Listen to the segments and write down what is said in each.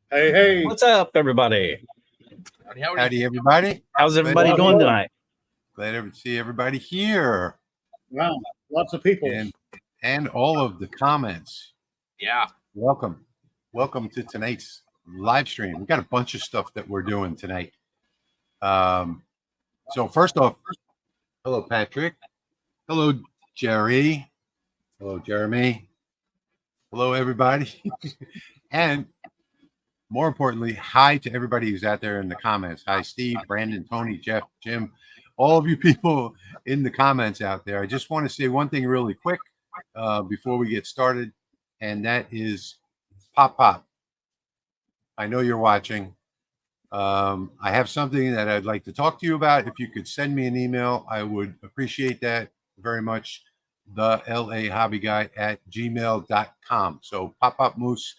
Hey, hey. What's up, everybody? Howdy, everybody. How's everybody doing tonight? Glad to see everybody here. Wow, lots of people. And all of the comments. Yeah. Welcome to tonight's live stream. We've got a bunch of stuff that we're doing tonight. So first off, hello, Patrick. Hello, Jerry. Hello, Jeremy. Hello, everybody. And more importantly, hi to everybody who's out there in the comments. Hi, Steve, Brandon, Tony, Jeff, Jim, all of you people in the comments out there. I just want to say one thing really quick before we get started, and that is Pop. I know you're watching. I have something that I'd like to talk to you about. If you could send me an email, I would appreciate that very much. The LAHobbyGuy@gmail.com. So Pop Moose,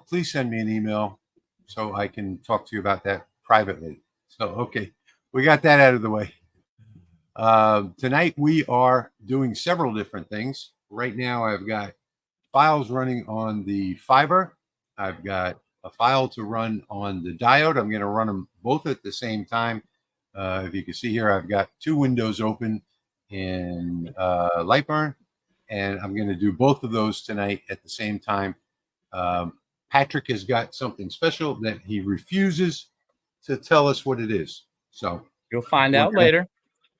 please send me an email so I can talk to you about that privately. So, okay, we got that out of the way. Tonight we are doing several different things. Right now I've got files running on the fiber. I've got a file to run on the diode. I'm going to run them both at the same time. If you can see here, I've got two windows open in Lightburn, and I'm going to do both of those tonight at the same time. Patrick has got something special that he refuses to tell us what it is. So you'll find out later.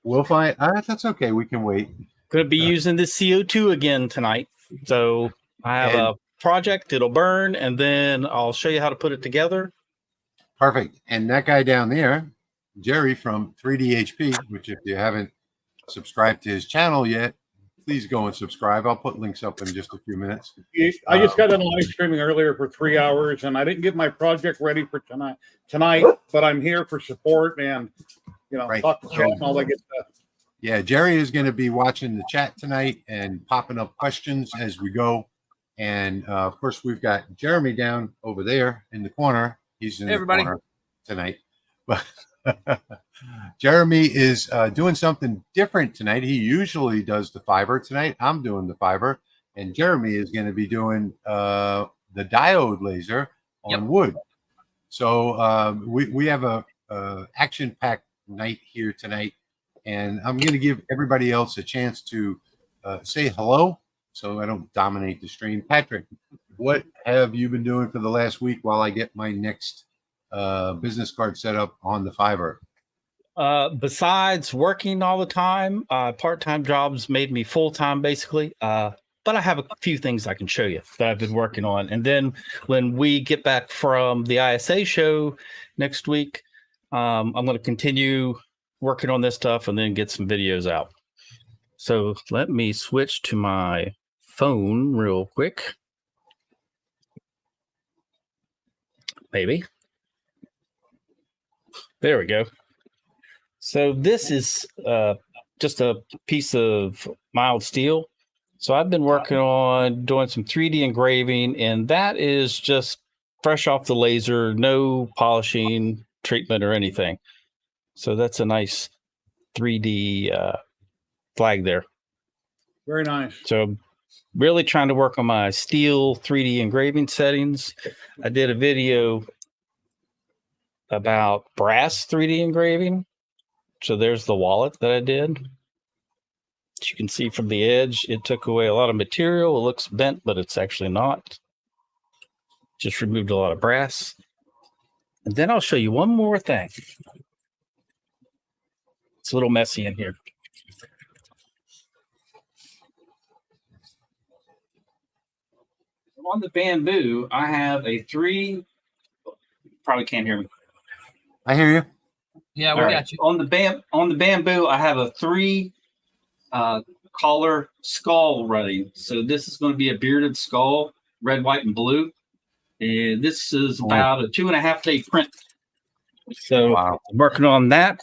We'll find. That's okay. We can wait. Going to be using the CO2 again tonight. So I have a project. It'll burn, and then I'll show you how to put it together. Perfect. And that guy down there, Jerry from 3DHP, which if you haven't subscribed to his channel yet, please go and subscribe. I'll put links up in just a few minutes. I just got on live streaming earlier for 3 hours, and I didn't get my project ready for tonight, but I'm here for support and, talk to chat and all that good stuff. Yeah, Jerry is going to be watching the chat tonight and popping up questions as we go. And, of course, we've got Jeremy down over there in the corner. He's in the corner tonight. But Jeremy is doing something different tonight. He usually does the fiber. Tonight I'm doing the fiber, and Jeremy is going to be doing the diode laser on wood. So we have a action-packed night here tonight, and I'm going to give everybody else a chance to say hello so I don't dominate the stream. Patrick, what have you been doing for the last week while I get my next business card set up on the fiber? Besides working all the time, part-time jobs made me full-time basically. But I have a few things I can show you that I've been working on. And then when we get back from the ISA show next week, I'm going to continue working on this stuff and then get some videos out. So let me switch to my phone real quick. Maybe. There we go. So this is just a piece of mild steel. So I've been working on doing some 3D engraving, and that is just fresh off the laser, no polishing, treatment, or anything. So that's a nice 3D flag there. Very nice. So really trying to work on my steel 3D engraving settings. I did a video about brass 3D engraving. So there's the wallet that I did. As you can see from the edge, it took away a lot of material. It looks bent, but it's actually not. Just removed a lot of brass. And then I'll show you one more thing. It's a little messy in here. On the bamboo, I have a probably can't hear me. I hear you. Yeah, we got you. On the bamboo, I have a 3 collar skull running. So this is going to be a bearded skull, red, white, and blue. And this is about a 2.5 day print. So I'm working on that.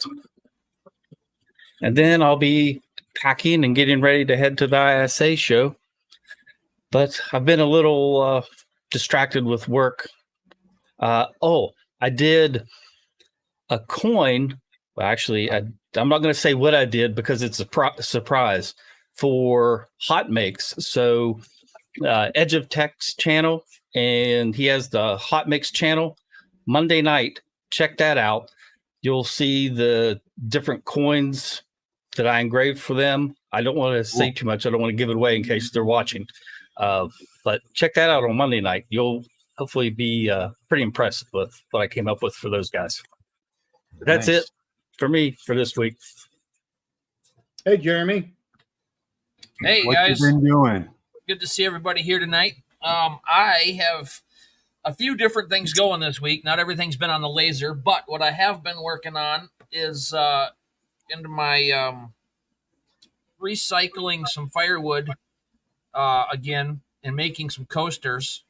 And then I'll be packing and getting ready to head to the ISA show. But I've been a little distracted with work. I did a coin. Well, actually, I'm not going to say what I did because it's a surprise for hot makes. So Edge of Tech's channel, and he has the Hot Mix channel. Monday night, check that out. You'll see the different coins that I engraved for them. I don't want to say too much. I don't want to give it away in case they're watching. But check that out on Monday night. You'll hopefully be pretty impressed with what I came up with for those guys. That's Nice. it for me for this week. Hey, Jeremy. Hey What guys, you been doing? good to see everybody here tonight. I have a few different things going this week. Not everything's been on the laser, but what I have been working on is into my recycling some firewood again and making some coasters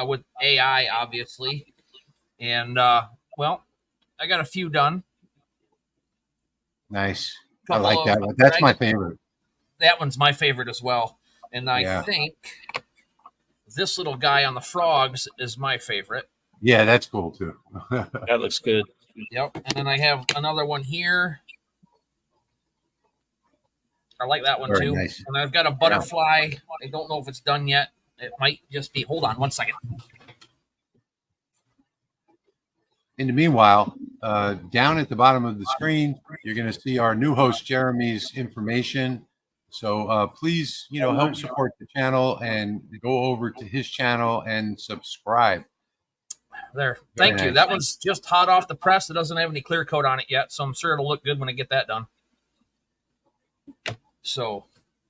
with AI, obviously. And well, I got a few done. Nice. I Couple like of- that one. That's my favorite. That one's my favorite as well. And I think this little guy on the frogs is my favorite. Yeah, that's cool too. That looks good. Yep. And then I have another one here. I like that one Very too. nice. And I've got a butterfly. I don't know if it's done yet. It might just be. Hold on one second. In the meanwhile, down at the bottom of the screen, you're going to see our new host Jeremy's information. So please, help support the channel and go over to his channel and subscribe. There. Thank Very you. nice. That one's just hot off the press. It doesn't have any clear coat on it yet, so I'm sure it'll look good when I get that done. So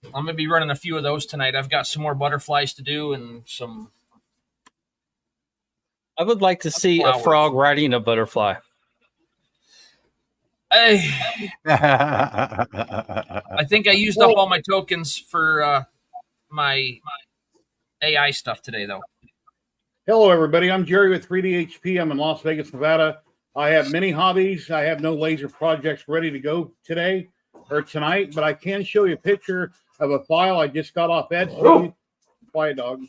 I'm going to be running a few of those tonight. I've got some more butterflies to do and some. I would like to see a frog riding a butterfly. Hey, Very I think I used up all my tokens for my AI stuff today, though. Hello, everybody. I'm Jerry with 3DHP. I'm in Las Vegas, Nevada. I have many hobbies. I have no laser projects ready to go today or tonight, but I can show you a picture of a file I just got off Etsy. Quiet dog.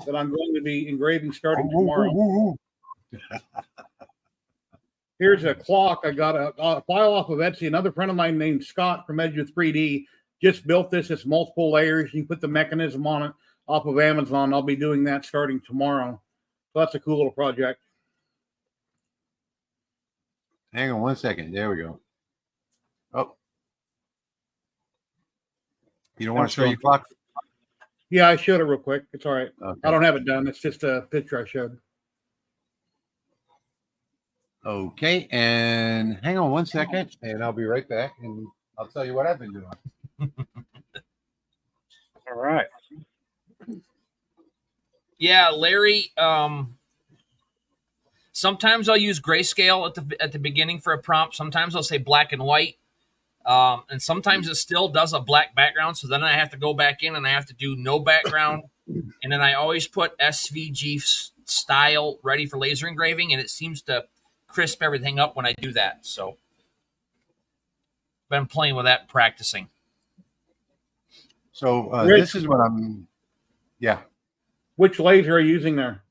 That I'm going to be engraving starting tomorrow. Here's a clock. I got a file off of Etsy. Another friend of mine named Scott from Edge of 3D just built this. It's multiple layers. You can put the mechanism on it off of Amazon. I'll be doing that starting tomorrow. So that's a cool little project. Hang on one second. There we go. Oh. You don't want to show your clock? Yeah, I showed it real quick. It's all right. Okay. I don't have it done. It's just a picture I showed. Okay, and hang on one second, and I'll be right back, and I'll tell you what I've been doing. All right. Yeah, Larry. Sometimes I'll use grayscale at the beginning for a prompt. Sometimes I'll say black and white, and sometimes it still does a black background. So then I have to go back in and I have to do no background, and then I always put SVG style ready for laser engraving, and it seems to crisp everything up when I do that. So been playing with that, practicing. So this is what I'm. Yeah. Which laser are you using there?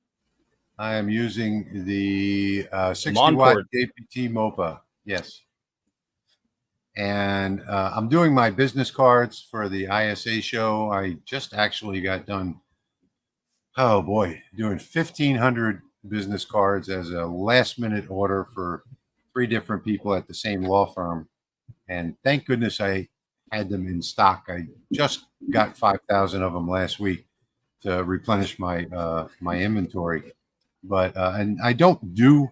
I am using the 60 Monport. watt JPT MOPA. Yes. And I'm doing my business cards for the ISA show. I just actually got done. Oh boy, doing 1,500 business cards as a last minute order for 3 different people at the same law firm. And thank goodness I had them in stock. I just got 5,000 of them last week to replenish my my inventory. But and I don't do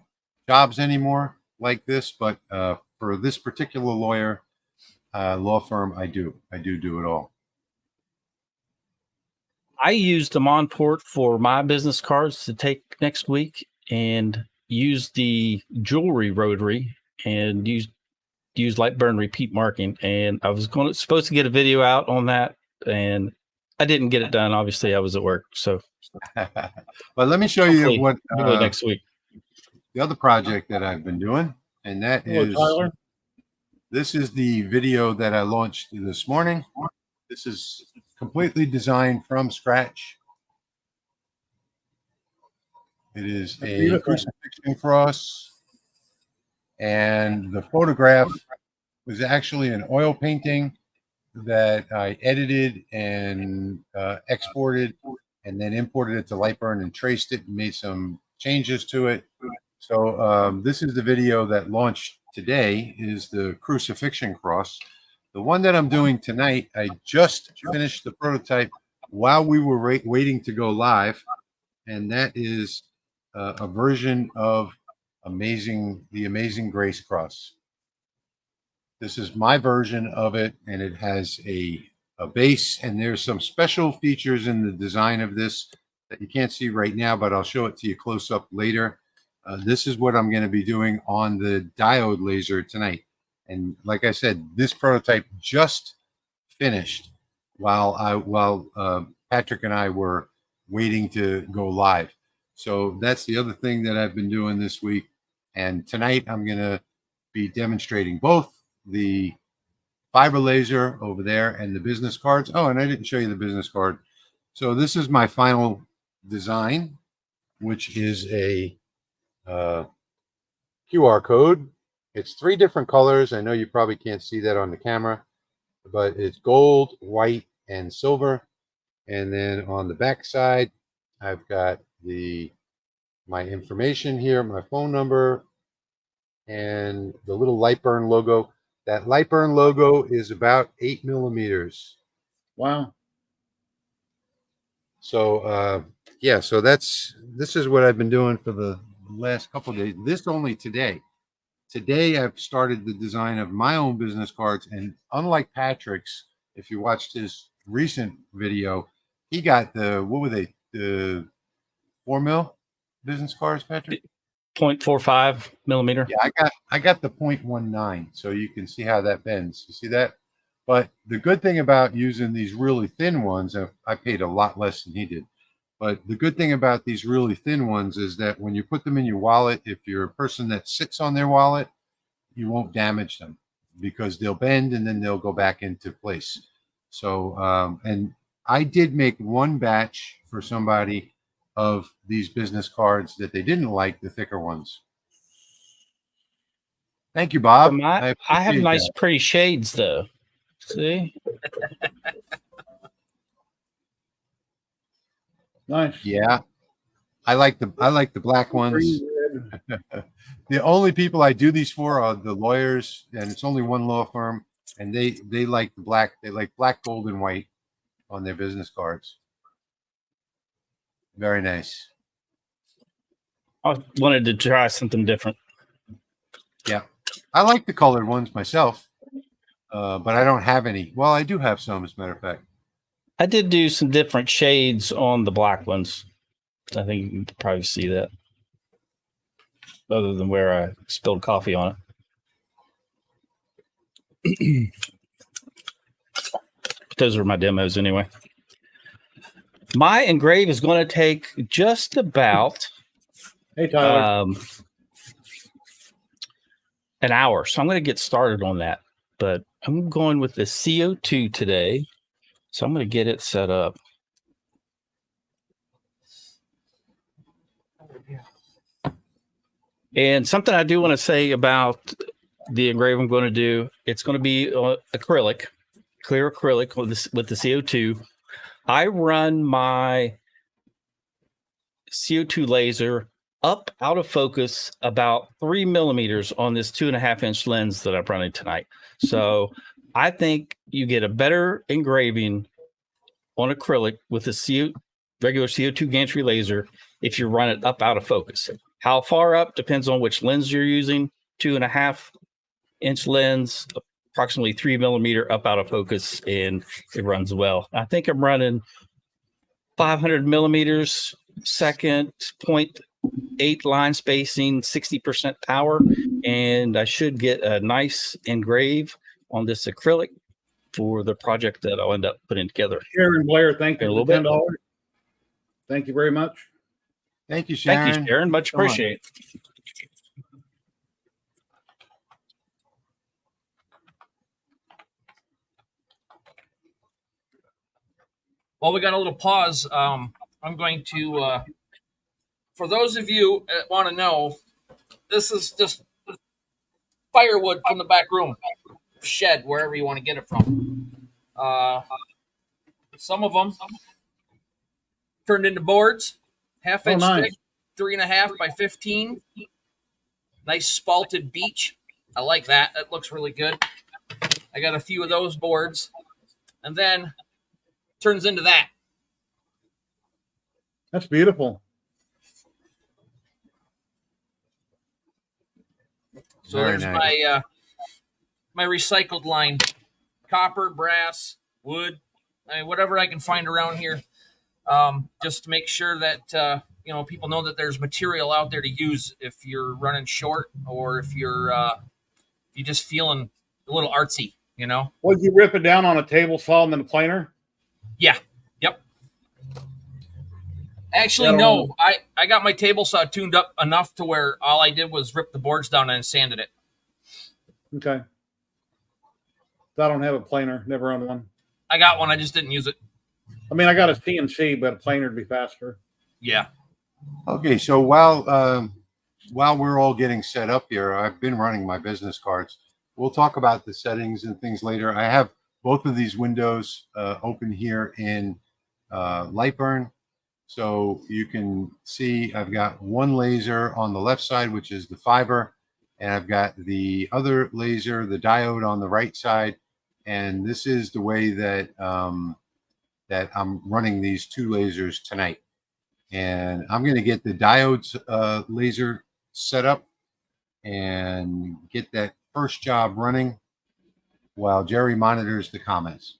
jobs anymore like this, but for this particular law firm, I do it all. I used the Monport for my business cards to take next week, and use the jewelry rotary and use Lightburn repeat marking. And I was supposed to get a video out on that, and I didn't get it done. Obviously, I was at work. So, but let me show you what next week. The other project that I've been doing, and that is Tyler. This is the video that I launched this morning. This is completely designed from scratch. It is a crucifixion cross, and the photograph was actually an oil painting that I edited and exported and then imported it to Lightburn and traced it and made some changes to it. So this is the video that launched today, is the crucifixion cross. The one that I'm doing tonight, I just finished the prototype while we were waiting to go live, and that is a version of the Amazing Grace cross. This is my version of it, and it has a base, and there's some special features in the design of this that you can't see right now, but I'll show it to you close up later. This is what I'm going to be doing on the diode laser tonight. And like I said, this prototype just finished while Patrick and I were waiting to go live. So that's the other thing that I've been doing this week. And tonight I'm going to be demonstrating both the fiber laser over there and the business cards. Oh, and I didn't show you the business card. So this is my final design, which is a QR code. It's 3 different colors. I know you probably can't see that on the camera, but it's gold, white, and silver. And then on the back side, I've got my information here, my phone number, and the little Lightburn logo. That Lightburn logo is about 8 millimeters. Wow. So yeah, so this is what I've been doing for the last couple of days. This only today. Today I've started the design of my own business cards, and unlike Patrick's, if you watched his recent video, he got what were they? The 4 mil business cards, Patrick? 0.45 millimeter. Yeah, I got the 0.19, so you can see how that bends. You see that? But the good thing about using these really thin ones, I paid a lot less than he did. But the good thing about these really thin ones is that when you put them in your wallet, if you're a person that sits on their wallet, you won't damage them because they'll bend and then they'll go back into place. So, and I did make one batch for somebody of these business cards that they didn't like, the thicker ones. Thank you, Bob. I have nice, pretty shades, though. See? Nice. Yeah, I like the black ones. The only people I do these for are the lawyers, and it's only one law firm, and they like the black. They like black, gold, and white on their business cards. Very nice. I wanted to try something different. Yeah, I like the colored ones myself, but I don't have any. Well, I do have some, as a matter of fact. I did do some different shades on the black ones. I think you can probably see that. Other than where I spilled coffee on it. Those are my demos anyway. My engrave is going to take just about Hey, Tyler. an hour. So I'm going to get started on that. But I'm going with the CO2 today. So I'm going to get it set up. And something I do want to say about the engrave I'm going to do, it's going to be acrylic, clear acrylic with the CO2. I run my CO2 laser up out of focus about 3 millimeters on this 2.5-inch lens that I'm running tonight. So I think you get a better engraving on acrylic with a regular CO2 gantry laser if you run it up out of focus. How far up depends on which lens you're using. 2.5-inch lens, approximately 3 millimeter up out of focus, and it runs well. I think I'm running 500 millimeters second, 0.8 line spacing, 60% power, and I should get a nice engrave on this acrylic for the project that I'll end up putting together. Sharon Blair, thank you A little for bit. $10. Thank you very much. Thank you, Sharon. Thank you, Sharon. Much Come on. appreciated. While we got a little pause, I'm going to, for those of you that want to know, this is just firewood from the back room, shed, wherever you want to get it from. Some of them turned into boards, half-inch nice. thick, 3.5 by 15. Nice spalted beech. I like that. That looks really good. I got a few of those boards, and then turns into that. That's beautiful. So Very there's nice. my recycled line: copper, brass, wood, whatever I can find around here, just to make sure that people know that there's material out there to use if you're running short or if you're just feeling a little artsy. Would you rip it down on a table saw and then a planer? Yeah. Yep. Actually, Yeah, I don't no. I got my table saw tuned up enough to where all I did was rip the boards down and sanded it. Okay. I don't have a planer. Never owned one. I got one. I just didn't use it. I mean, I got a CNC, but a planer would be faster. Yeah. Okay, so while we're all getting set up here, I've been running my business cards. We'll talk about the settings and things later. I have both of these windows open here in Lightburn. So you can see I've got one laser on the left side, which is the fiber, and I've got the other laser, the diode, on the right side. And this is the way that that I'm running these two lasers tonight. And I'm going to get the diodes laser set up and get that first job running while Jerry monitors the comments.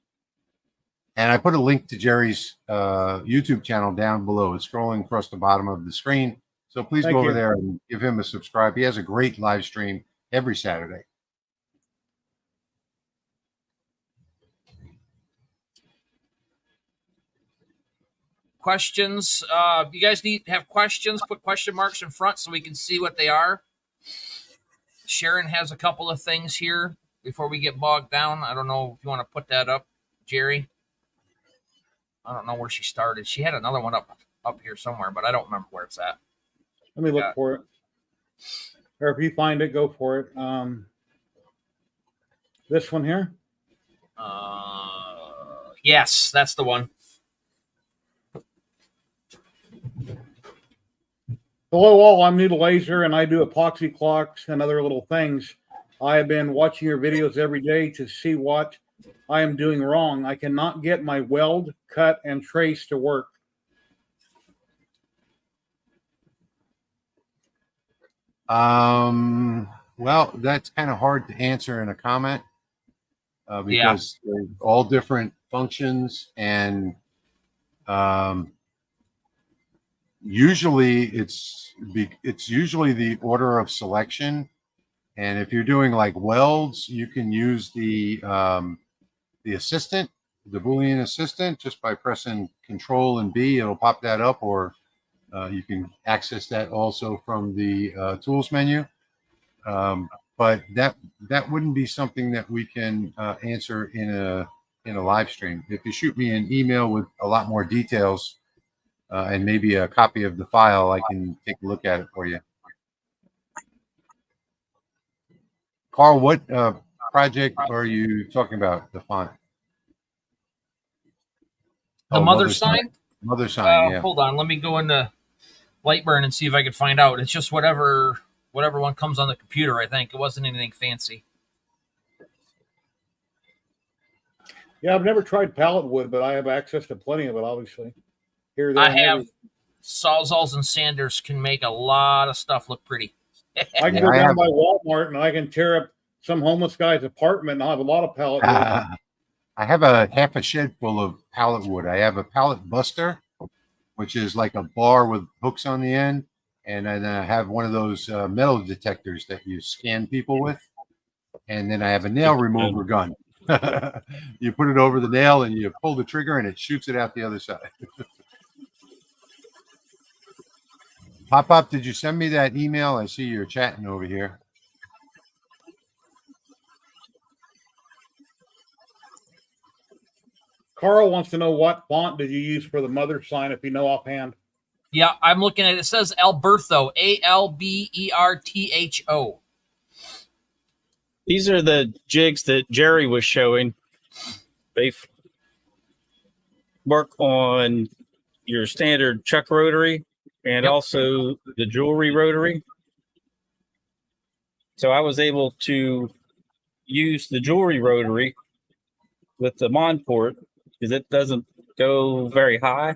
And I put a link to Jerry's YouTube channel down below. It's scrolling across the bottom of the screen. So please Thank go over you. there and give him a subscribe. He has a great live stream every Saturday. Questions. If you guys have questions, put question marks in front so we can see what they are. Sharon has a couple of things here before we get bogged down. I don't know if you want to put that up, Jerry. I don't know where she started. She had another one up here somewhere, but I don't remember where it's at. Let me look for it. Or if you find it, go for it. This one here. Yes, that's the one. Hello all, I'm Noodle Laser and I do epoxy clocks and other little things. I have been watching your videos every day to see what I am doing wrong. I cannot get my weld, cut, and trace to work. Well, that's kind of hard to answer in a comment because they're all different functions, and usually it's usually the order of selection. And if you're doing like welds, you can use the assistant, the Boolean assistant, just by pressing Control and B, it'll pop that up, or you can access that also from the tools menu. But that wouldn't be something that we can answer in a live stream. If you shoot me an email with a lot more details and maybe a copy of the file, I can take a look at it for you. Carl, what project are you talking about, the font? The mother sign? Mother sign, yeah. Hold on. Let me go into Lightburn and see if I can find out. It's just whatever one comes on the computer, I think. It wasn't anything fancy. Yeah, I've never tried pallet wood, but I have access to plenty of it, obviously. Here, there, I and have everywhere. Sawzalls and sanders can make a lot of stuff look pretty. I can go down by Walmart and I can tear up some homeless guy's apartment and I'll have a lot of pallet wood. I have a half a shed full of pallet wood. I have a pallet buster, which is like a bar with hooks on the end. And then I have one of those metal detectors that you scan people with. And then I have a nail remover gun. You put it over the nail and you pull the trigger and it shoots it out the other side. Pop, did you send me that email? I see you're chatting over here. Carl wants to know what font did you use for the mother sign, if you know offhand. Yeah, I'm looking at it. It says Alberto, Albertho. These are the jigs that Jerry was showing. They work on your standard chuck rotary and Yep. also the jewelry rotary. So I was able to use the jewelry rotary with the Mon port because it doesn't go very high.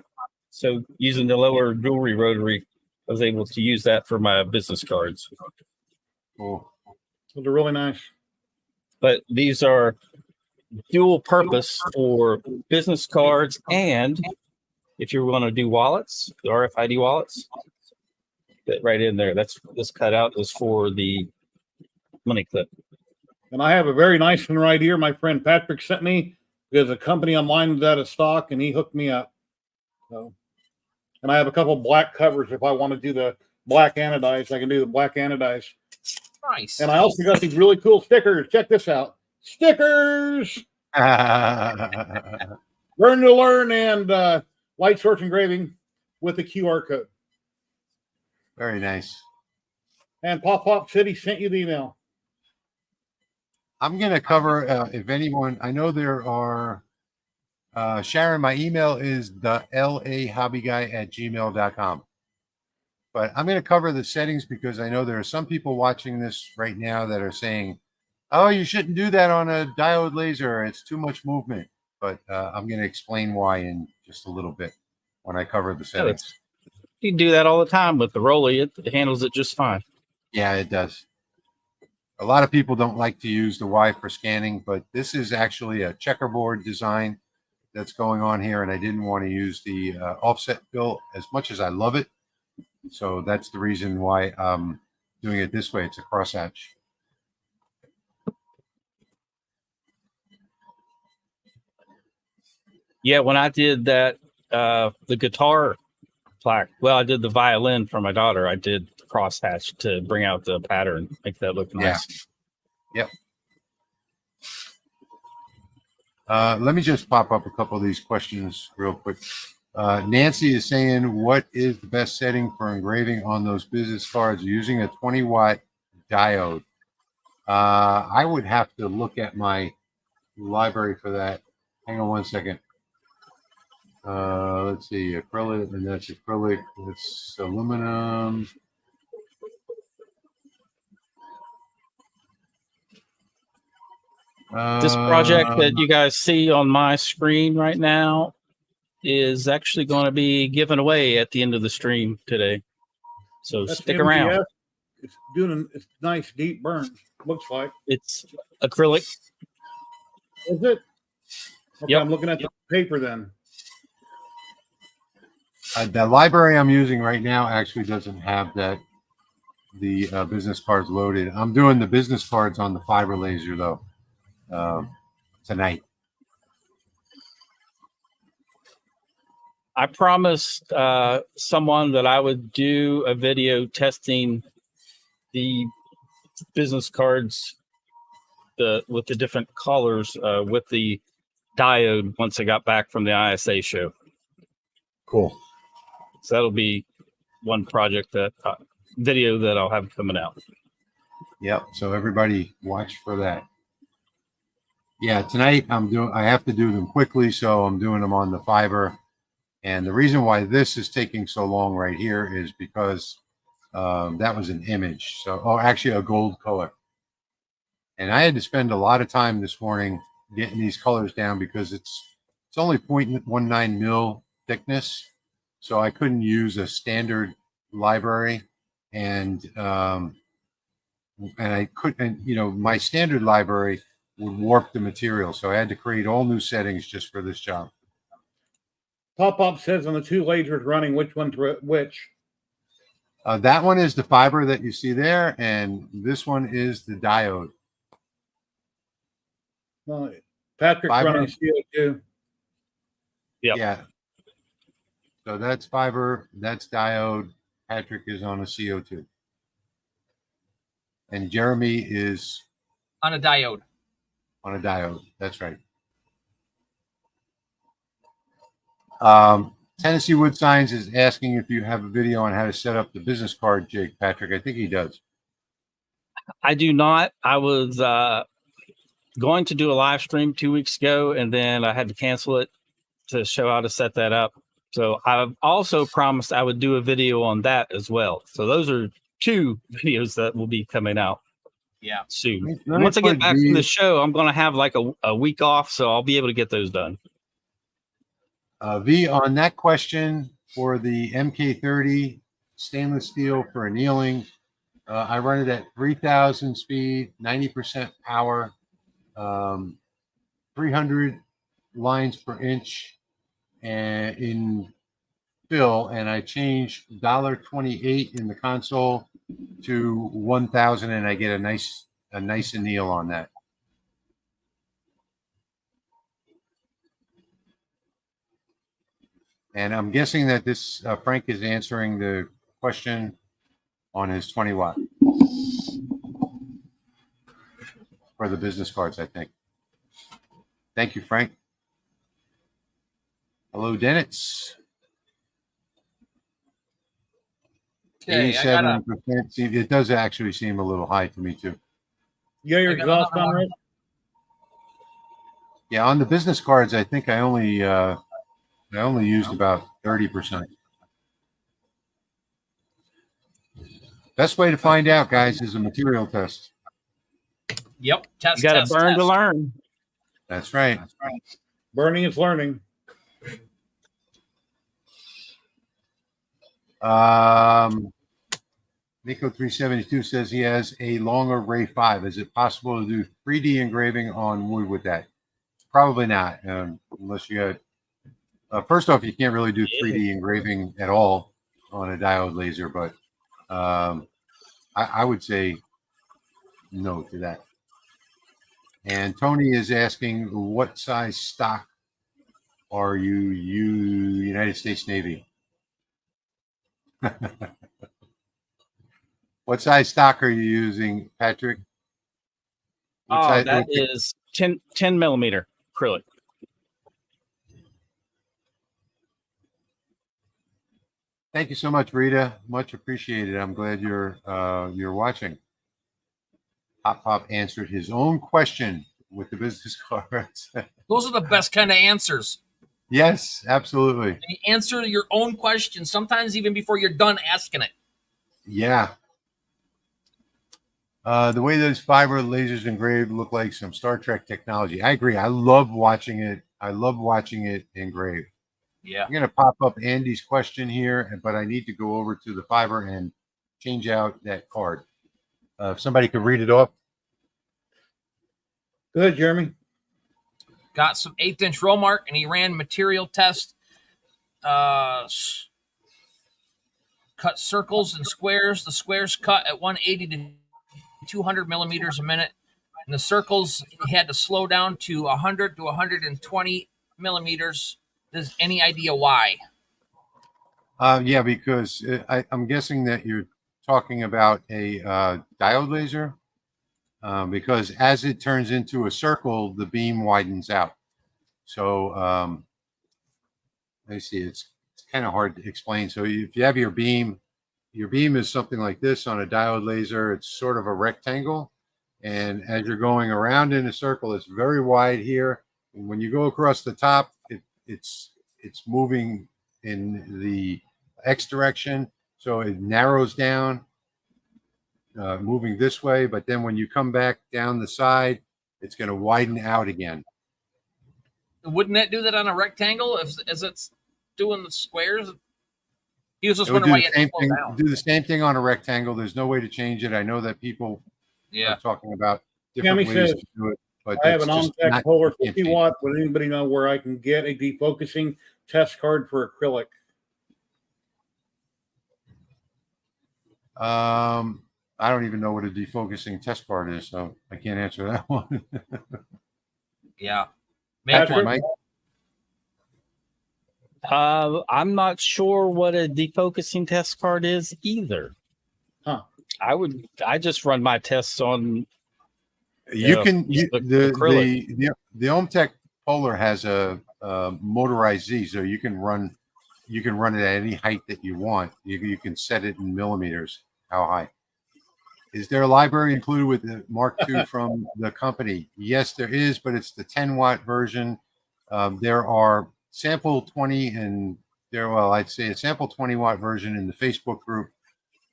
So using the lower jewelry rotary, I was able to use that for my business cards. Cool. Those are really nice. But these are dual purpose for business cards, and if you're going to do wallets, the RFID wallets, that right in there. That's this cutout is for the money clip. And I have a very nice one right here. My friend Patrick sent me because a company online was out of stock, and he hooked me up. So, and I have a couple black covers if I want to do the black anodized. I can do the black anodized. Nice. And I also got these really cool stickers. Check this out. Stickers. Learn to learn and light source engraving with the QR code. Very nice. And Pop City sent you the email. I'm going to cover, if anyone, I know there are, Sharon, my email is the lahobbyguy@gmail.com. But I'm going to cover the settings because I know there are some people watching this right now that are saying, oh, you shouldn't do that on a diode laser. It's too much movement. But I'm going to explain why in just a little bit when I cover the settings. You can do that all the time with the Rolly. It handles it just fine. Yeah, it does. A lot of people don't like to use the Y for scanning, but this is actually a checkerboard design that's going on here, and I didn't want to use the offset fill as much as I love it. So that's the reason why I'm doing it this way. It's a crosshatch. Yeah, when I did that, the guitar plaque, well, I did the violin for my daughter. I did the crosshatch to bring out the pattern, make that look nice. Yeah. Yep. Let me just pop up a couple of these questions real quick. Nancy is saying, what is the best setting for engraving on those business cards using a 20-watt diode? I would have to look at my library for that. Hang on one second. Let's see, acrylic, and that's acrylic. It's aluminum. This project that you guys see on my screen right now is actually going to be given away at the end of the stream today. So That's stick MDF. around. It's doing a nice deep burn. Looks like. It's acrylic. Is it? Okay, Yep. I'm looking at the paper then. The library I'm using right now actually doesn't have the business cards loaded. I'm doing the business cards on the fiber laser though tonight. I promised someone that I would do a video testing the business cards with the different colors with the diode once I got back from the ISA show. Cool. So that'll be one project that video that I'll have coming out. Yep. So everybody watch for that. Yeah, tonight I have to do them quickly, so I'm doing them on the fiber. And the reason why this is taking so long right here is because that was an image. So, actually a gold color. And I had to spend a lot of time this morning getting these colors down because it's only 0.19 mil thickness. So I couldn't use a standard library, and I couldn't, my standard library would warp the material. So I had to create all new settings just for this job. Pop says on the two lasers running, which one's which? That one is the fiber that you see there, and this one is the diode. Patrick's Fiber. running CO2. Yep. Yeah. So that's fiber, that's diode. Patrick is on a CO2. And Jeremy is On a diode. on a diode. That's right. Tennessee Wood Signs is asking if you have a video on how to set up the business card jig, Patrick. I think he does. I do not. I was going to do a live stream 2 weeks ago, and then I had to cancel it to show how to set that up. So I've also promised I would do a video on that as well. So those are 2 videos that will be coming out soon. Let me Once I get put back from the these- show, I'm going to have like a week off, so I'll be able to get those done. V, on that question for the MK30 stainless steel for annealing, I run it at 3,000 speed, 90% power, 300 lines per inch, and in fill, and I change $1.28 in the console to 1,000, and I get a nice anneal on that. And I'm guessing that this Frank is answering the question on his 20 watt for the business cards, I think. Thank you, Frank. Hello, Dennis. Okay, I got 87%. It does actually seem a little high to me too. You got your I got exhaust another on, one. right? Yeah, on the business cards, I think I only used about 30%. Best way to find out, guys, is a material test. Yep. Test. You got to test, burn to test. learn. That's right. Burning is learning. Nico 372 says he has a longer Ray 5. Is it possible to do 3D engraving on wood with that? Probably not, unless you got. First off, you can't really do 3D engraving at all on a diode laser, but I would say no to that. And Tony is asking, what size stock are you United States Navy? What size stock are you using, Patrick? What size- That is 10 millimeter acrylic. Thank you so much, Rita. Much appreciated. I'm glad you're watching. Pop answered his own question with the business cards. Those are the best kind of answers. Yes, absolutely. You answer your own question, sometimes even before you're done asking it. Yeah. The way those fiber lasers engraved look like some Star Trek technology. I agree. I love watching it. I love watching it engraved. Yeah. I'm going to pop up Andy's question here, but I need to go over to the fiber and change out that card. If somebody could read it off. Go ahead, Jeremy. Got some 1/8" roll mark, and he ran material test. Cut circles and squares. The squares cut at 180 to 200 millimeters a minute, and the circles he had to slow down to 100 to 120 millimeters. Does any idea why? Yeah, because I'm guessing that you're talking about a diode laser, because as it turns into a circle, the beam widens out. So let me see, it's kind of hard to explain. So if you have your beam is something like this on a diode laser. It's sort of a rectangle, and as you're going around in a circle, it's very wide here. And when you go across the top, it's moving in the X direction, so it narrows down, moving this way. But then when you come back down the side, it's going to widen out again. Wouldn't that do that on a rectangle as it's doing the squares? He was just It would wondering why do you the had same to slow thing. down. Do the same thing on a rectangle. There's no way to change it. I know that people Yeah. are talking about different Tammy ways says, to do it, but I have an that's just on-tech not- Polar you can't 50 change it. watt. Would anybody know where I can get a defocusing test card for acrylic? I don't even know what a defocusing test card is, so I can't answer that one. Yeah. Make Patrick, one. Mike? I'm not sure what a defocusing test card is either. Huh. I just run my tests on. You Yeah, can use the the OhmTech Polar has a motorized Z, so you can run it at any height that you want. You can set it in millimeters. How high? Is there a library included with the Mark II from the company? Yes, there is, but it's the 10 watt version. There are sample 20 and well, I'd say a sample 20-watt version in the Facebook group.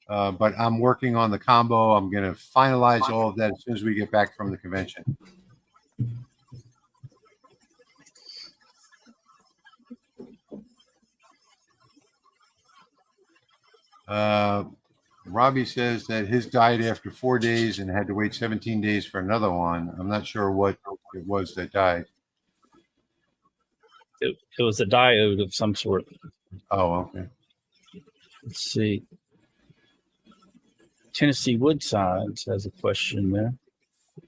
But I'm working on the combo. I'm going to finalize all of that as soon as we get back from the convention. Robbie says that his died after 4 days and had to wait 17 days for another one. I'm not sure what it was that died. It was a diode of some sort. Oh, okay. Let's see. Tennessee Wood Signs has a question there.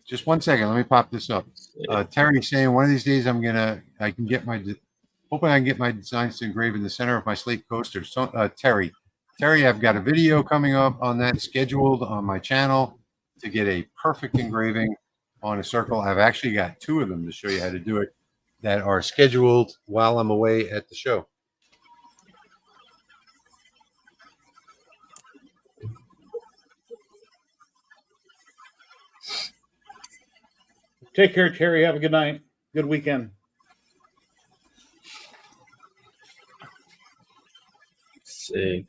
Just 1 second. Let me pop this up. Terry saying one of these days hoping I can get my designs to engrave in the center of my slate coaster. So, Terry, I've got a video coming up on that scheduled on my channel to get a perfect engraving on a circle. I've actually got 2 of them to show you how to do it that are scheduled while I'm away at the show. Take care, Terry. Have a good night. Good weekend. Let's see.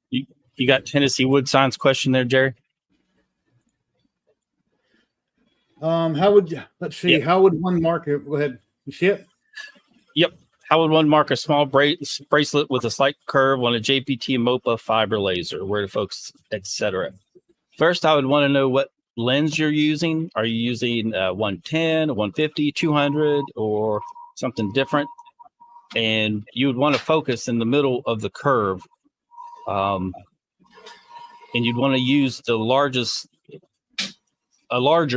You got Tennessee Wood Signs question there, Jerry? How would how would one mark it? Go ahead. You see it? Yep. How would one mark a small bracelet with a slight curve on a JPT MOPA fiber laser? Where to focus, etc. First, I would want to know what lens you're using. Are you using 110, 150, 200, or something different? And you would want to focus in the middle of the curve. And you'd want to use a larger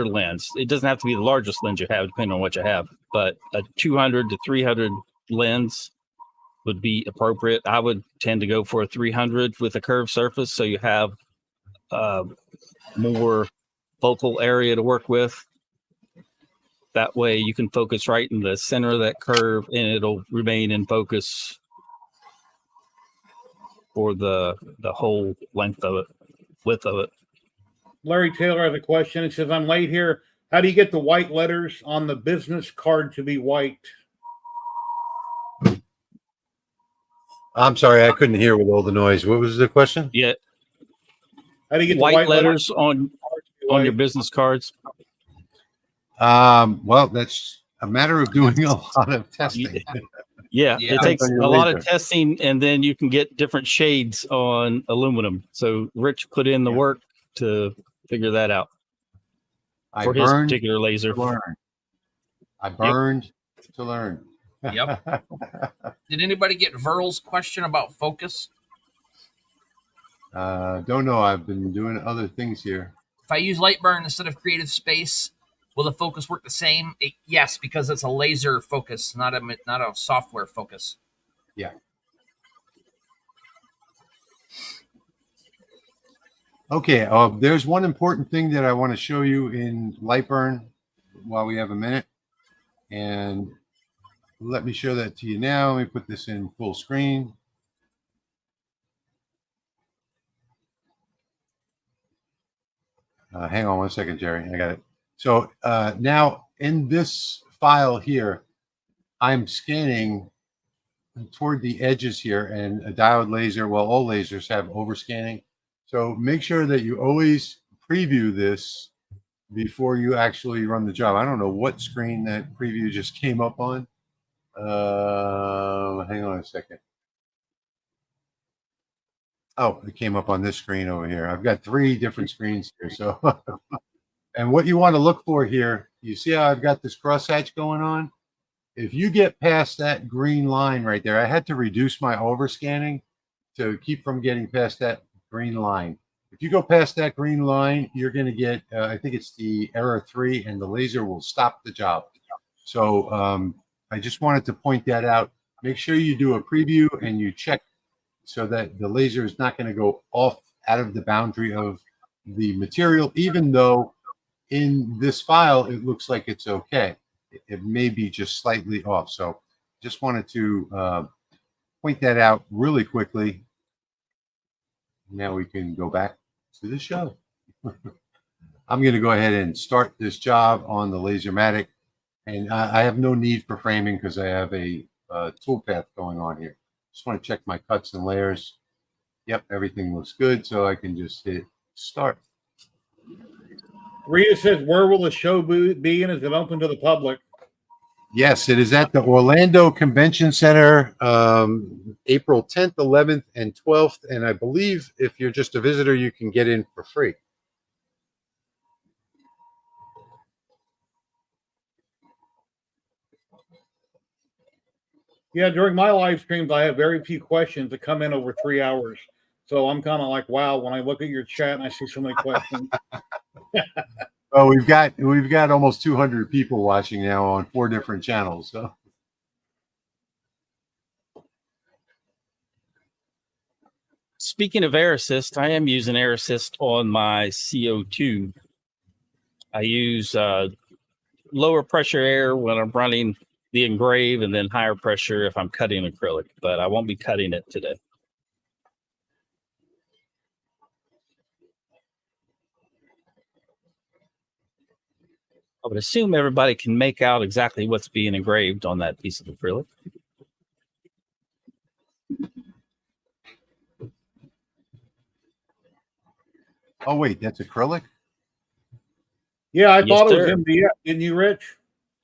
lens. It doesn't have to be the largest lens you have, depending on what you have, but a 200 to 300 lens would be appropriate. I would tend to go for a 300 with a curved surface, so you have more focal area to work with. That way you can focus right in the center of that curve and it'll remain in focus for the whole length of it, width of it. Larry Taylor has a question. It says, I'm late here. How do you get the white letters on the business card to be white? I'm sorry, I couldn't hear with all the noise. What was the question? Yeah. How do you get white the white letters on your business cards? Well, that's a matter of doing a lot of testing. Yeah, Yeah. it takes On your a lot of laser. testing, and then you can get different shades on aluminum. So Rich put in the work to figure that out I for his burned particular laser. to learn. I burned to learn. Yep. Did anybody get Verl's question about focus? Don't know. I've been doing other things here. If I use Lightburn instead of Creative Space, will the focus work the same? Yes, because it's a laser focus, not a software focus. Yeah. Okay. There's one important thing that I want to show you in Lightburn while we have a minute. And let me show that to you now. Let me put this in full screen. Hang on 1 second, Jerry. I got it. So now in this file here, I'm scanning toward the edges here, and a diode laser, well, all lasers have overscanning. So make sure that you always preview this before you actually run the job. I don't know what screen that preview just came up on. Hang on a second. Oh, it came up on this screen over here. I've got 3 different screens here. So, and what you want to look for here, you see how I've got this crosshatch going on? If you get past that green line right there, I had to reduce my overscanning to keep from getting past that green line. If you go past that green line, you're going to get, I think it's the error 3, and the laser will stop the job. So I just wanted to point that out. Make sure you do a preview and you check so that the laser is not going to go off out of the boundary of the material, even though in this file it looks like it's okay. It may be just slightly off. So just wanted to point that out really quickly. Now we can go back to the show. I'm going to go ahead and start this job on the LaserMATIC. And I have no need for framing because I have a toolpath going on here. Just want to check my cuts and layers. Yep, everything looks good, so I can just hit start. Rita says, where will the show be and is it open to the public? Yes, it is at the Orlando Convention Center, April 10th, 11th, and 12th. And I believe if you're just a visitor, you can get in for free. Yeah, during my live streams, I have very few questions that come in over 3 hours. So I'm kind of like, wow, when I look at your chat and I see so many questions. Oh, we've got almost 200 people watching now on 4 different channels. So Speaking of Air Assist, I am using Air Assist on my CO2. I use lower pressure air when I'm running the engrave, and then higher pressure if I'm cutting acrylic, but I won't be cutting it today. I would assume everybody can make out exactly what's being engraved on that piece of acrylic. oh wait, that's acrylic? Yeah, I Yes, thought it was sir. MDF. Didn't you, Rich?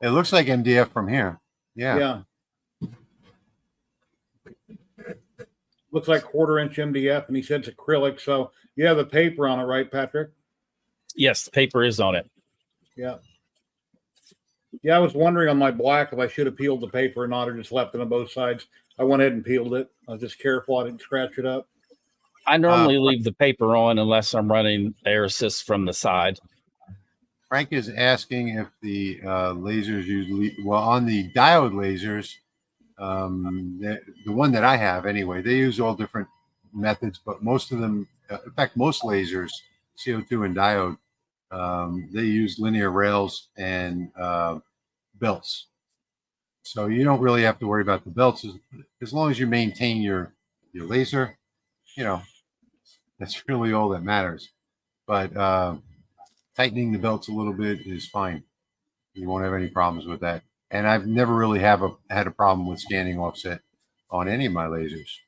It looks like MDF from here. Yeah. Looks like 1/4 inch MDF, and he said it's acrylic. So you have the paper on it, right, Patrick? Yes, the paper is on it. Yeah. Yeah, I was wondering on my black if I should have peeled the paper or not, or just left it on both sides. I went ahead and peeled it. I was just careful I didn't scratch it up. I normally leave the paper on unless I'm running Air Assist from the side. Frank is asking if the lasers usually, well, on the diode lasers, the one that I have anyway, they use all different methods, but most of them, in fact, most lasers, CO2 and diode, they use linear rails and belts. So you don't really have to worry about the belts as long as you maintain your laser, you know, that's really all that matters. But tightening the belts a little bit is fine. You won't have any problems with that. And I've never really had a problem with scanning offset on any of my lasers.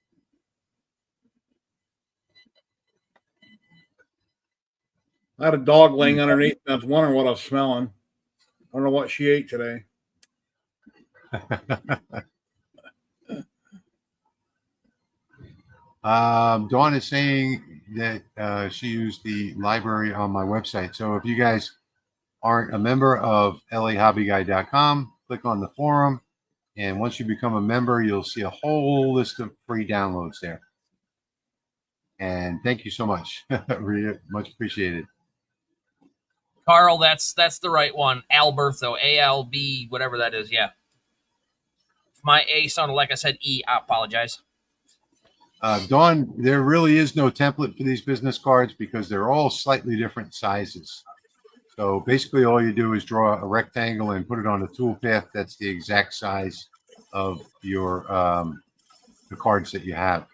I had a dog laying underneath, and I was wondering what I was smelling. I don't know what she ate today. Dawn is saying that she used the library on my website. So if you guys aren't a member of lahobbyguy.com, click on the forum. And once you become a member, you'll see a whole list of free downloads there. And thank you so much. Really much appreciated. Carl, that's the right one. Alberto, A-L-B, whatever that is. Yeah. If my A sounded like I said E, I apologize. Dawn, there really is no template for these business cards because they're all slightly different sizes. So basically all you do is draw a rectangle and put it on a toolpath that's the exact size of your the cards that you have.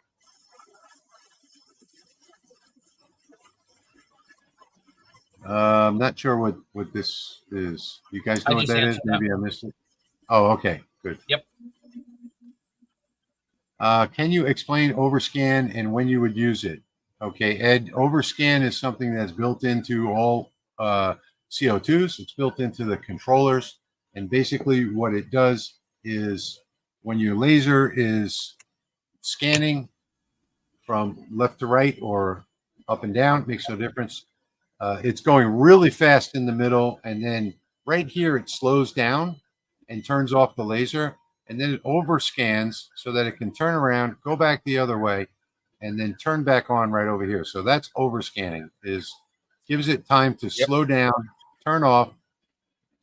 I'm not sure what this is. You guys know what that is? Maybe I missed it. Oh, okay, good. Yep. Can you explain overscan and when you would use it? Okay, Ed, overscan is something that's built into all CO2s. It's built into the controllers. And basically what it does is when your laser is scanning from left to right or up and down, it makes no difference. It's going really fast in the middle, and then right here it slows down and turns off the laser, and then it overscans so that it can turn around, go back the other way, and then turn back on right over here. So that's overscanning, gives it time to slow down, turn off,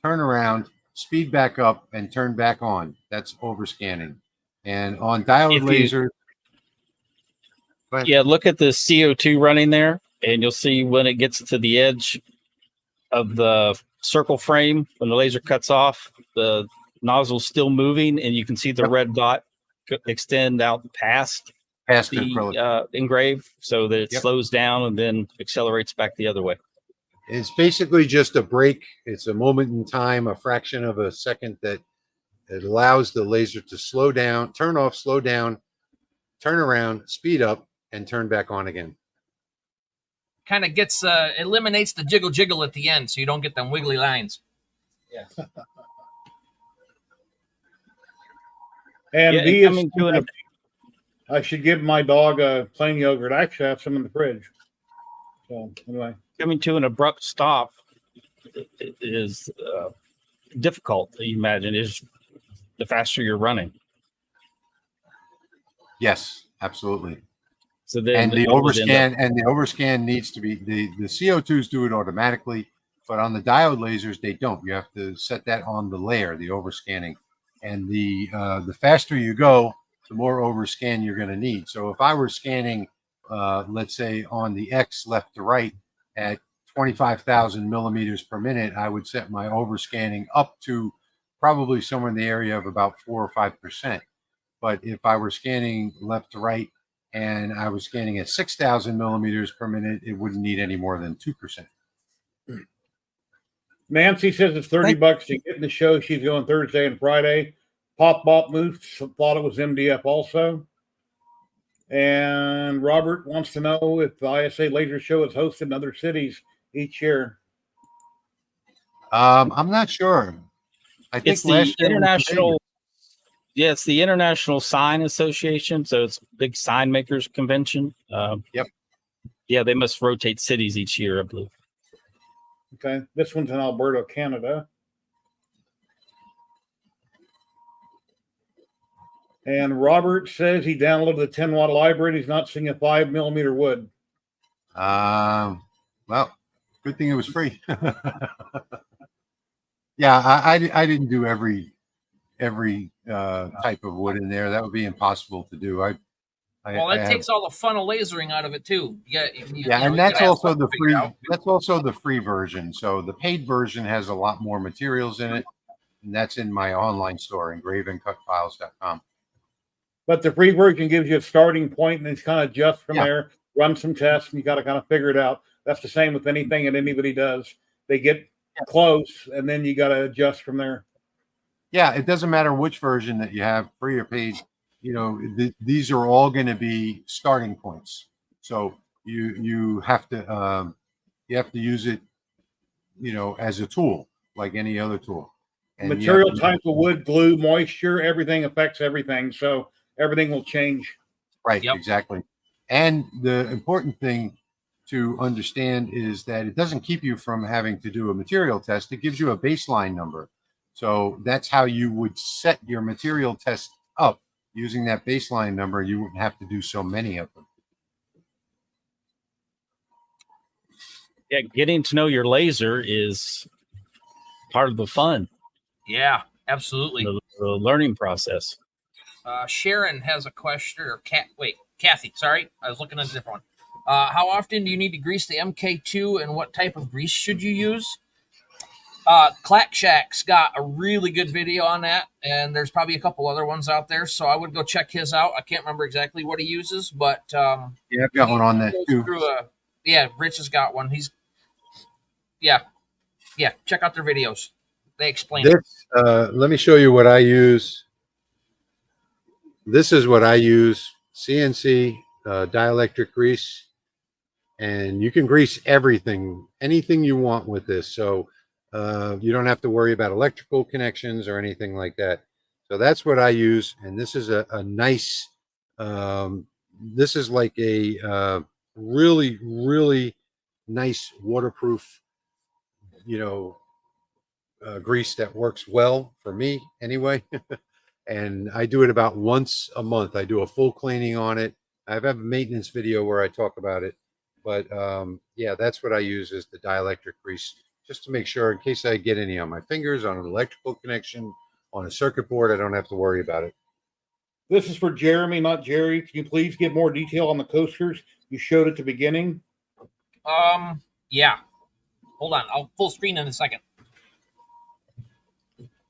turn around, speed back up, and turn back on. That's overscanning. And on diode lasers, yeah, look at the CO2 running there, and you'll see when it gets to the edge of the circle frame, when the laser cuts off, the nozzle's still moving, and you can see the red dot extend out past the engrave so that it slows down and then accelerates back the other way. It's basically just a break. It's a moment in time, a fraction of a second that It allows the laser to slow down, turn off, slow down, turn around, speed up, and turn back on again. Kind of gets eliminates the jiggle at the end, so you don't get them wiggly lines. Yeah. And Yeah, B is coming to an I should give my dog a plain yogurt. I actually have some in the fridge. So anyway, coming to an abrupt stop is difficult. You imagine is the faster you're running. Yes, absolutely. So then And the it would end overscan needs to be the CO2s do it automatically, but on the diode lasers they don't. You have to set that on the layer, the overscanning, and the faster you go, the more overscan you're going to need. So if I were scanning, let's say on the X left to right at 25,000 millimeters per minute, I would set my overscanning up to probably somewhere in the area of about 4 or 5%. But if I were scanning left to right and I was scanning at 6,000 millimeters per minute, it wouldn't need any more than 2%. Nancy says it's $30 to get in the show. She's going Thursday and Friday. Pop Bop Moose thought it was MDF also. And Robert wants to know if the ISA Laser Show is hosted in other cities each year. I'm not sure. I think It's the international. Yeah, it's the International Sign Association, so it's a big sign makers convention. Yep. Yeah, they must rotate cities each year, I believe. Okay, this one's in Alberta, Canada. And Robert says he downloaded the 10-watt library. He's not seeing a 5mm wood. Well, good thing it was free. Yeah, I didn't do every type of wood in there. That would be impossible to do. That takes all the fun of lasering out of it too. And that's also the free. That's also the free version. So the paid version has a lot more materials in it, and that's in my online store, engravingcutfiles.com. But the free version gives you a starting point, and it's kind of just from Yeah. there. Run some tests, and you got to kind of figure it out. That's the same with anything that anybody does. They get close, and then you got to adjust from there. Yeah, it doesn't matter which version that you have, free or paid. You know, these are all going to be starting points. So you have to use it, you know, as a tool like any other tool. And Material type of wood, glue, moisture, everything affects everything. So everything will change. Right, Yep. exactly. And the important thing to understand is that it doesn't keep you from having to do a material test. It gives you a baseline number. So that's how you would set your material test up. Using that baseline number, you wouldn't have to do so many of them. Yeah, getting to know your laser is part of the fun, Yeah, absolutely. the learning process. Sharon has a question, or Kathy. Sorry, I was looking at a different one. How often do you need to grease the MK2, and what type of grease should you use? Clack Shack's got a really good video on that, and there's probably a couple other ones out there, so I would go check his out. I can't remember exactly what he uses, but Yeah, I've got one on that too. Rich has got one. Check out their videos. They explain it. Let me show you what I use. This is what I use: CNC dielectric grease, and you can grease everything, anything you want with this. So you don't have to worry about electrical connections or anything like that. So that's what I use, and this is a nice. This is like a really, really nice waterproof, you know, grease that works well for me anyway. And I do it about once a month. I do a full cleaning on it. I have a maintenance video where I talk about it, but yeah, that's what I use is the dielectric grease, just to make sure in case I get any on my fingers, on an electrical connection, on a circuit board, I don't have to worry about it. This is for Jeremy, not Jerry. Can you please give more detail on the coasters you showed at the beginning? Yeah. Hold on. I'll full screen in a second.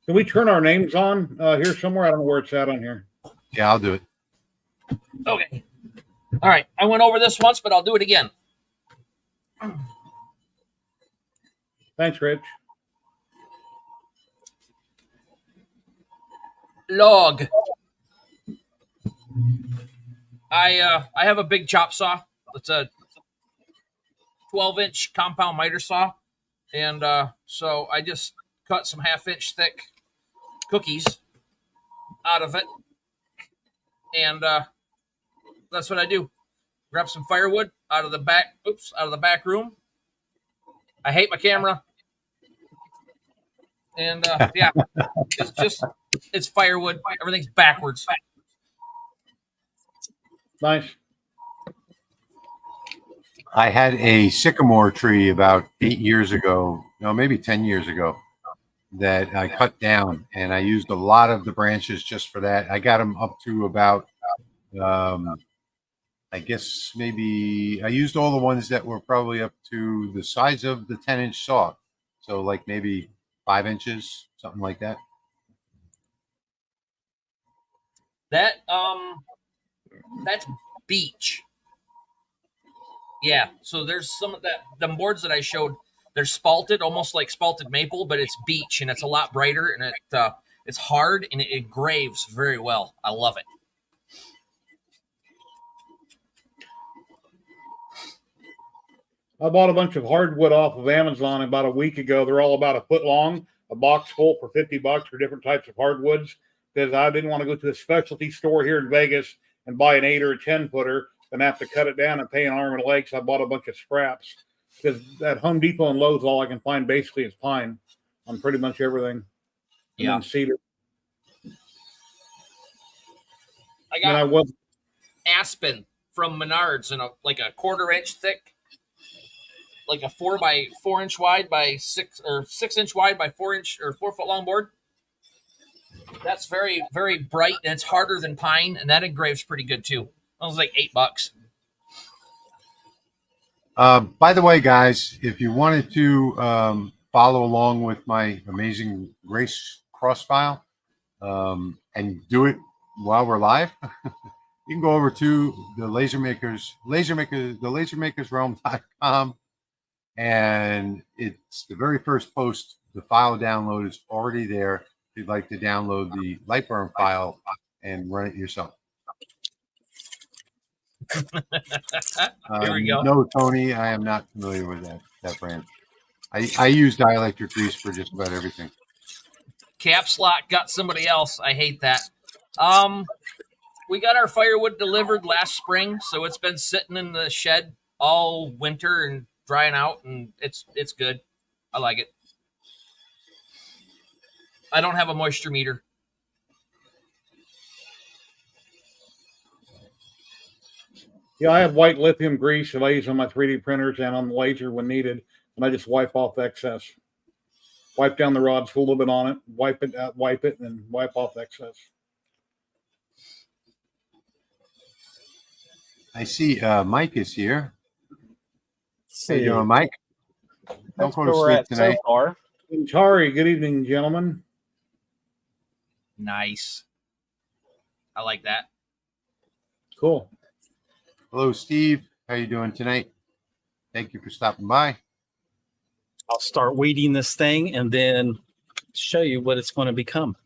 Can we turn our names on here somewhere? I don't know where it's at on here. Yeah, I'll do it. Okay. All right. I went over this once, but I'll do it again. Thanks, Rich. log. I have a big chop saw. It's a 12-inch compound miter saw, and so I just cut some 1/2-inch thick cookies out of it, and that's what I do. Grab some firewood out of the back. Out of the back room. I hate my camera, and yeah, it's firewood. Everything's backwards. Nice. I had a sycamore tree about 8 years ago, no, maybe 10 years ago, that I cut down, and I used a lot of the branches just for that. I got them up to about, I guess maybe I used all the ones that were probably up to the size of the 10-inch saw. So like maybe 5 inches, something like that. That's beech. Yeah, so there's some of that. The boards that I showed, they're spalted, almost like spalted maple, but it's beech, and it's a lot brighter, and it's hard, and it engraves very well. I love it. I bought a bunch of hardwood off of Amazon about a week ago. They're all about a foot long, a box full for $50 for different types of hardwoods, because I didn't want to go to a specialty store here in Vegas and buy an 8 or a 10-footer and have to cut it down and pay an arm and a leg. So I bought a bunch of scraps, because at Home Depot and Lowe's, all I can find basically is pine on pretty much everything. Yeah. And cedar. I got aspen from Menards, and like a 1/4-inch thick, like a 4 by 4 inch wide by 6 or 6 inch wide by 4 inch or 4 foot long board. That's very, very bright, and it's harder than pine, and that engraves pretty good too. That was like $8. By the way, guys, if you wanted to follow along with my amazing Grace cross file and do it while we're live, you can go over to the LaserMakersRealm.com, and it's the very first post. The file download is already there. If you'd like to download the Lightburn file and run it yourself. Here we go. No, Tony, I am not familiar with that brand. I use dielectric grease for just about everything. Caps lock got somebody else. I hate that. We got our firewood delivered last spring, so it's been sitting in the shed all winter and drying out, and it's good. I like it. I don't have a moisture meter. Yeah, I have white lithium grease that I use on my 3D printers and on the laser when needed, and I just wipe off excess. Wipe down the rods, put a little bit on it, wipe it, and wipe off excess. I see Mike is here. How you doing, Mike? Don't go to sleep tonight. Tari, good evening, gentlemen. Nice. I like that. Cool. Hello, Steve. How you doing tonight? Thank you for stopping by. I'll start weeding this thing and then show you what it's going to become.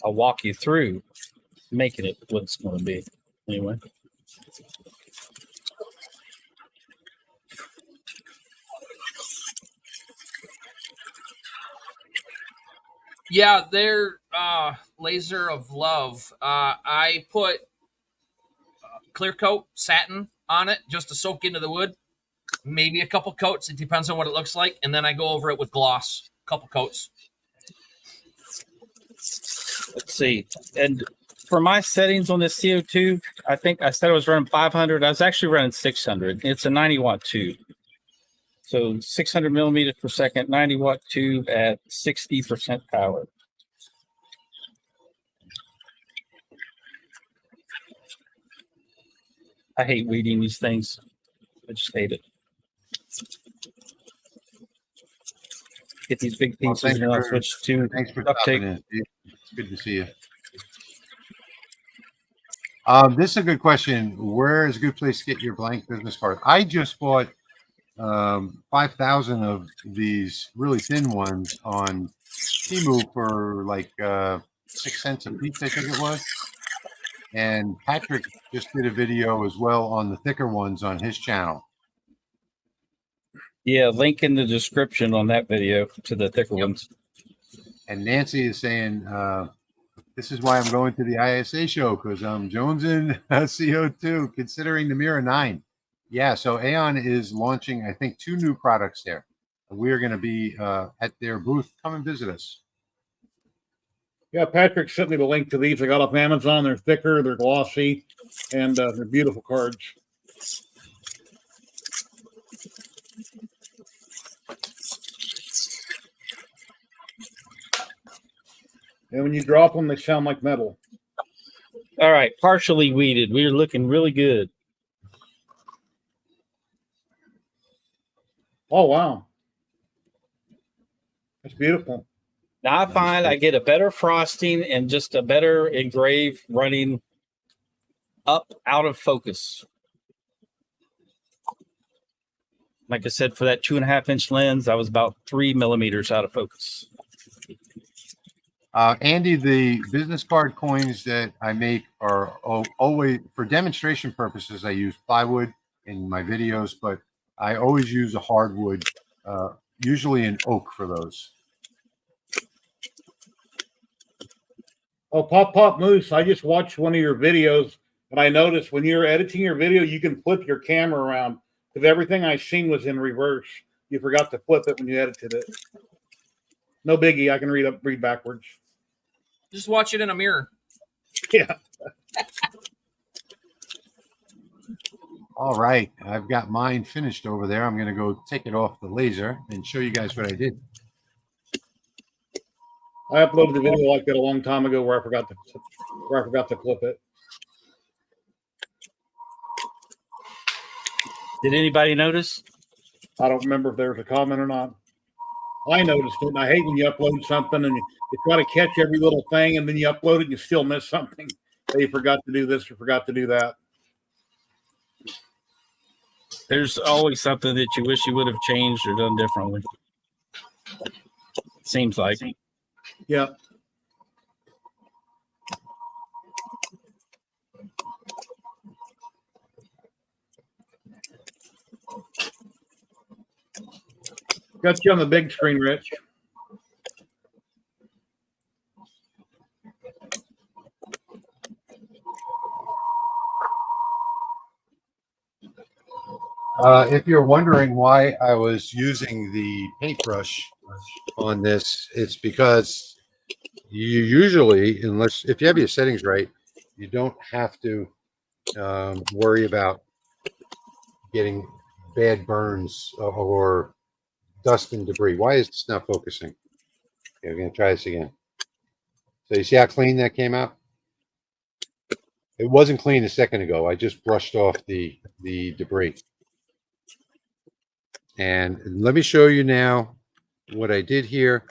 I'll walk you through making it what it's going to be. Anyway. Yeah, they're Laser of Love. I put clear coat satin on it just to soak into the wood. Maybe a couple coats. It depends on what it looks like. And then I go over it with gloss, a couple coats. Let's see. And for my settings on this CO2, I think I said I was running 500. I was actually running 600. It's a 90-watt tube. So 600 millimeters per second, 90-watt tube at 60% power. I hate weeding these things. I just hate it. Get these big pieces and I'll switch to duct tape. It's good to see you. This is a good question. Where is a good place to get your blank business card? I just bought 5,000 of these really thin ones on Temu for like 6 cents a piece, I think it was. And Patrick just did a video as well on the thicker ones on his channel. Yeah, link in the description on that video to the thicker ones. And Nancy is saying, this is why I'm going to the ISA show, because I'm jonesing CO2, considering the Mira 9. Yeah, so Aeon is launching, I think, 2 new products there. We're going to be at their booth. Come and visit us. Yeah, Patrick sent me the link to these. I got off Amazon. They're thicker, they're glossy, and they're beautiful cards. And when you drop them, they sound like metal. All right, partially weeded. We're looking really good. Oh, wow. That's beautiful. Now I find I get a better frosting and just a better engrave running up out of focus. Like I said, for that 2.5-inch lens, I was about 3 millimeters out of focus. Andy, the business card coins that I make are always, for demonstration purposes, I use plywood in my videos, but I always use a hardwood, usually an oak for those. Oh, Pop Moose, I just watched one of your videos, and I noticed when you're editing your video, you can flip your camera around, because everything I seen was in reverse. You forgot to flip it when you edited it. No biggie. I can read backwards. Just watch it in a mirror. Yeah. All right, I've got mine finished over there. I'm going to go take it off the laser and show you guys what I did. I uploaded the video like that a long time ago where I forgot to clip it. Did anybody notice? I don't remember if there was a comment or not. I noticed it, and I hate when you upload something and you try to catch every little thing, and then you upload it and you still miss something. That you forgot to do this or forgot to do that. There's always something that you wish you would have changed or done differently. Seems like. Yeah. Got you on the big screen, Rich. If you're wondering why I was using the paintbrush on this, it's because you usually, if you have your settings right, you don't have to worry about getting bad burns or dust and debris. Why is this not focusing? Okay, we're going to try this again. So you see how clean that came out? It wasn't clean a second ago. I just brushed off the debris. And let me show you now what I did here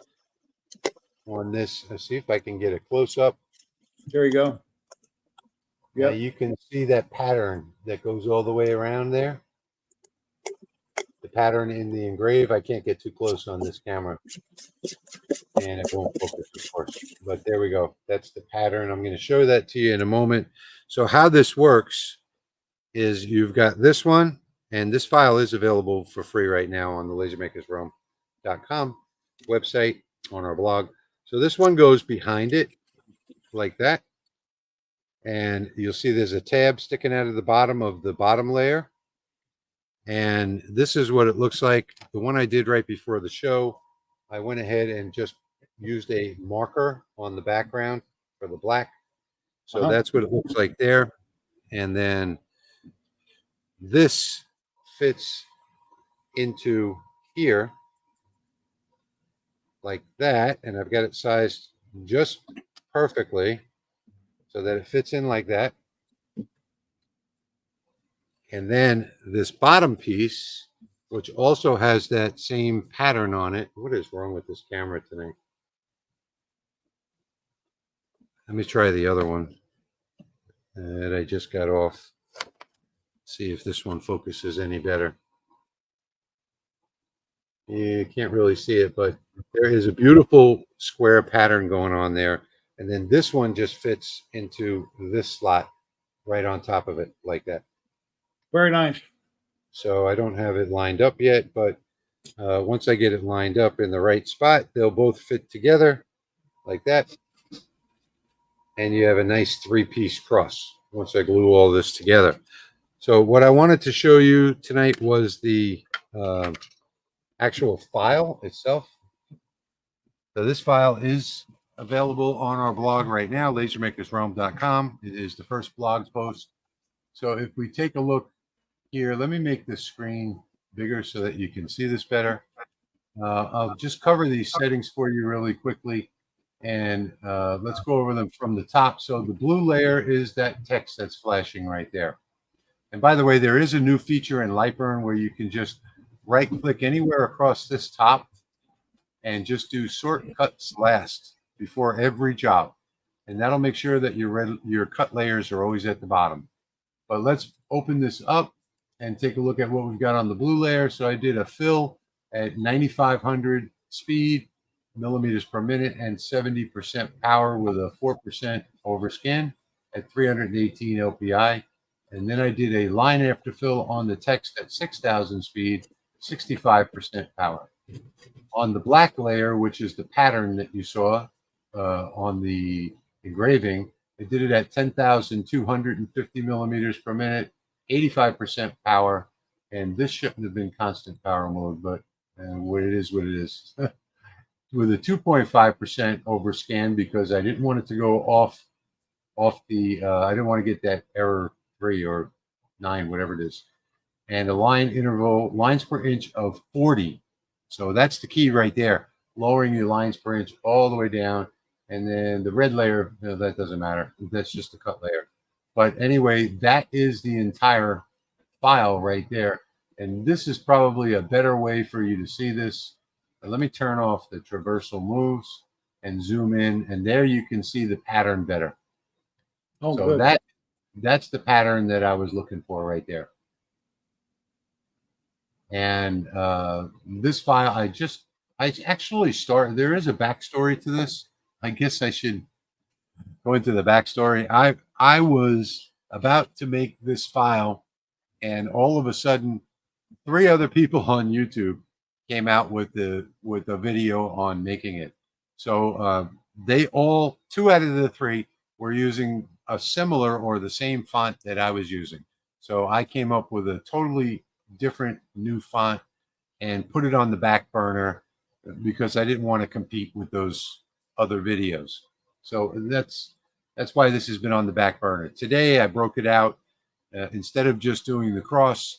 on this. Let's see if I can get a close up. There you go. Yeah, Yeah, you can see that pattern that goes all the way around there. The pattern in the engrave. I can't get too close on this camera, and it won't focus, of course. But there we go. That's the pattern. I'm going to show that to you in a moment. So how this works is you've got this one. And this file is available for free right now on the lasermakersroom.com website on our blog. So this one goes behind it like that. And you'll see there's a tab sticking out of the bottom layer. And this is what it looks like. The one I did right before the show, I went ahead and just used a marker on the background for the black. So that's what it looks like there. And then this fits into here like that, and I've got it sized just perfectly so that it fits in like that. And then this bottom piece, which also has that same pattern on it. What is wrong with this camera tonight? Let me try the other one that I just got off. See if this one focuses any better. You can't really see it, but there is a beautiful square pattern going on there. And then this one just fits into this slot right on top of it like that. Very nice. So I don't have it lined up yet, but once I get it lined up in the right spot, they'll both fit together like that. And you have a nice three-piece cross once I glue all this together. So what I wanted to show you tonight was the actual file itself. So this file is available on our blog right now, lasermakersrealm.com. It is the first blog post. So if we take a look here, let me make the screen bigger so that you can see this better. I'll just cover these settings for you really quickly, and let's go over them from the top. So the blue layer is that text that's flashing right there. And by the way, there is a new feature in Lightburn where you can just right-click anywhere across this top and just do sort cuts last before every job. And that'll make sure that your cut layers are always at the bottom. But let's open this up and take a look at what we've got on the blue layer. So I did a fill at 9,500 speed, millimeters per minute, and 70% power with a 4% overscan at 318 LPI. And then I did a line after fill on the text at 6,000 speed, 65% power. On the black layer, which is the pattern that you saw on the engraving, I did it at 10,250 millimeters per minute, 85% power. And this shouldn't have been constant power mode, but what it is, with a 2.5% overscan, because I didn't want it to go off the, I didn't want to get that error 3 or 9, whatever it is. And a line interval, lines per inch of 40. So that's the key right there, lowering your lines per inch all the way down. And then the red layer, that doesn't matter. That's just the cut layer. But anyway, that is the entire file right there. And this is probably a better way for you to see this. Let me turn off the traversal moves and zoom in. And there you can see the pattern better. Oh, so good. that's the pattern that I was looking for right there. And this file, I actually started, there is a backstory to this. I guess I should go into the backstory. I was about to make this file, and all of a sudden, 3 other people on YouTube came out with a video on making it. So they all, 2 out of the 3 were using a similar or the same font that I was using. So I came up with a totally different new font and put it on the back burner because I didn't want to compete with those other videos. So that's why this has been on the back burner. Today I broke it out. Instead of just doing the cross,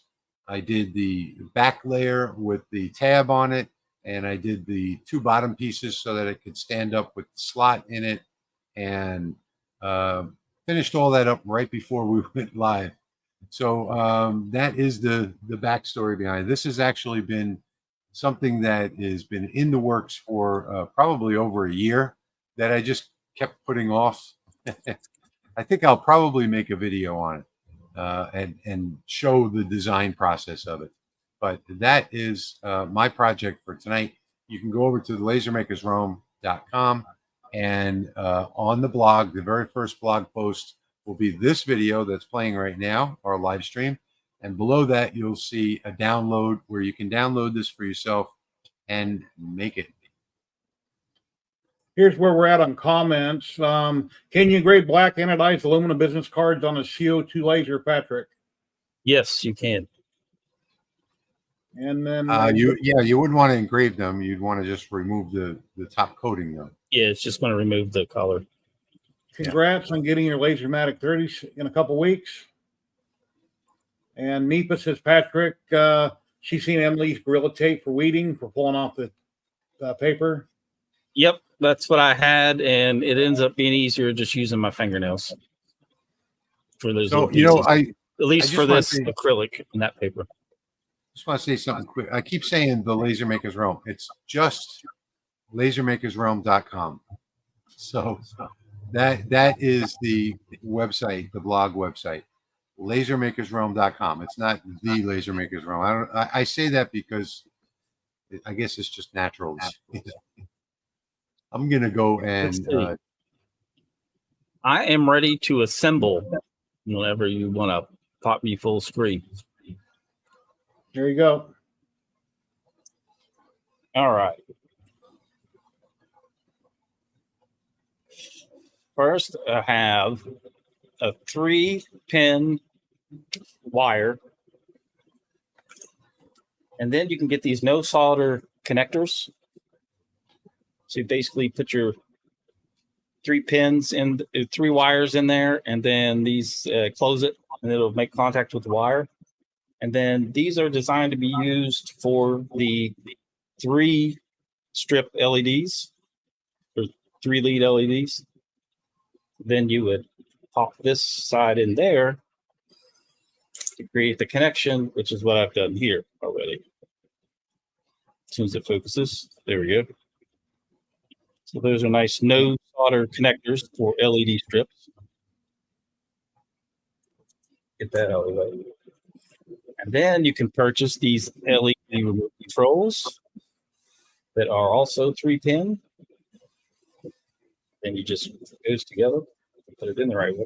I did the back layer with the tab on it, and I did the 2 bottom pieces so that it could stand up with the slot in it, and finished all that up right before we went live. So that is the backstory behind it. This has actually been something that has been in the works for probably over a year that I just kept putting off. I think I'll probably make a video on it and show the design process of it. But that is my project for tonight. You can go over to the lasermakersrealm.com, and on the blog, the very first blog post will be this video that's playing right now, our live stream. And below that, you'll see a download where you can download this for yourself and make it. Here's where we're at on comments. Can you engrave black anodized aluminum business cards on a CO2 laser, Patrick? Yes, you can. And then you wouldn't want to engrave them. You'd want to just remove the top coating though. Yeah, it's just going to remove the color. Congrats on getting your LaserMATIC 30s in a couple weeks. And Nipa says, Patrick, she's seen Emily's Gorilla Tape for weeding, for pulling off the paper. Yep, that's what I had, and it ends up being easier just using my fingernails for those. So, at least for this acrylic in that paper. Just want to say something quick. I keep saying the Laser Makers Realm. It's just lasermakersrealm.com. So that is the website, the blog website, lasermakersrealm.com. It's not the Laser Makers Realm. I say that because I guess it's just natural. I'm gonna go Let's and see. I am ready to assemble whenever you want to pop me full screen. There you go. All right. First, I have a 3-pin wire. And then you can get these no solder connectors. So you basically put your 3 pins in, 3 wires in there, and then these close it, and it'll make contact with the wire. And then these are designed to be used for the 3 strip LEDs or 3 lead LEDs. Then you would pop this side in there to create the connection, which is what I've done here already. As soon as it focuses, there we go. So those are nice no solder connectors for LED strips. Get that out of the way. And then you can purchase these LED remote controls that are also 3-pin. Then you just put those together and put it in the right way.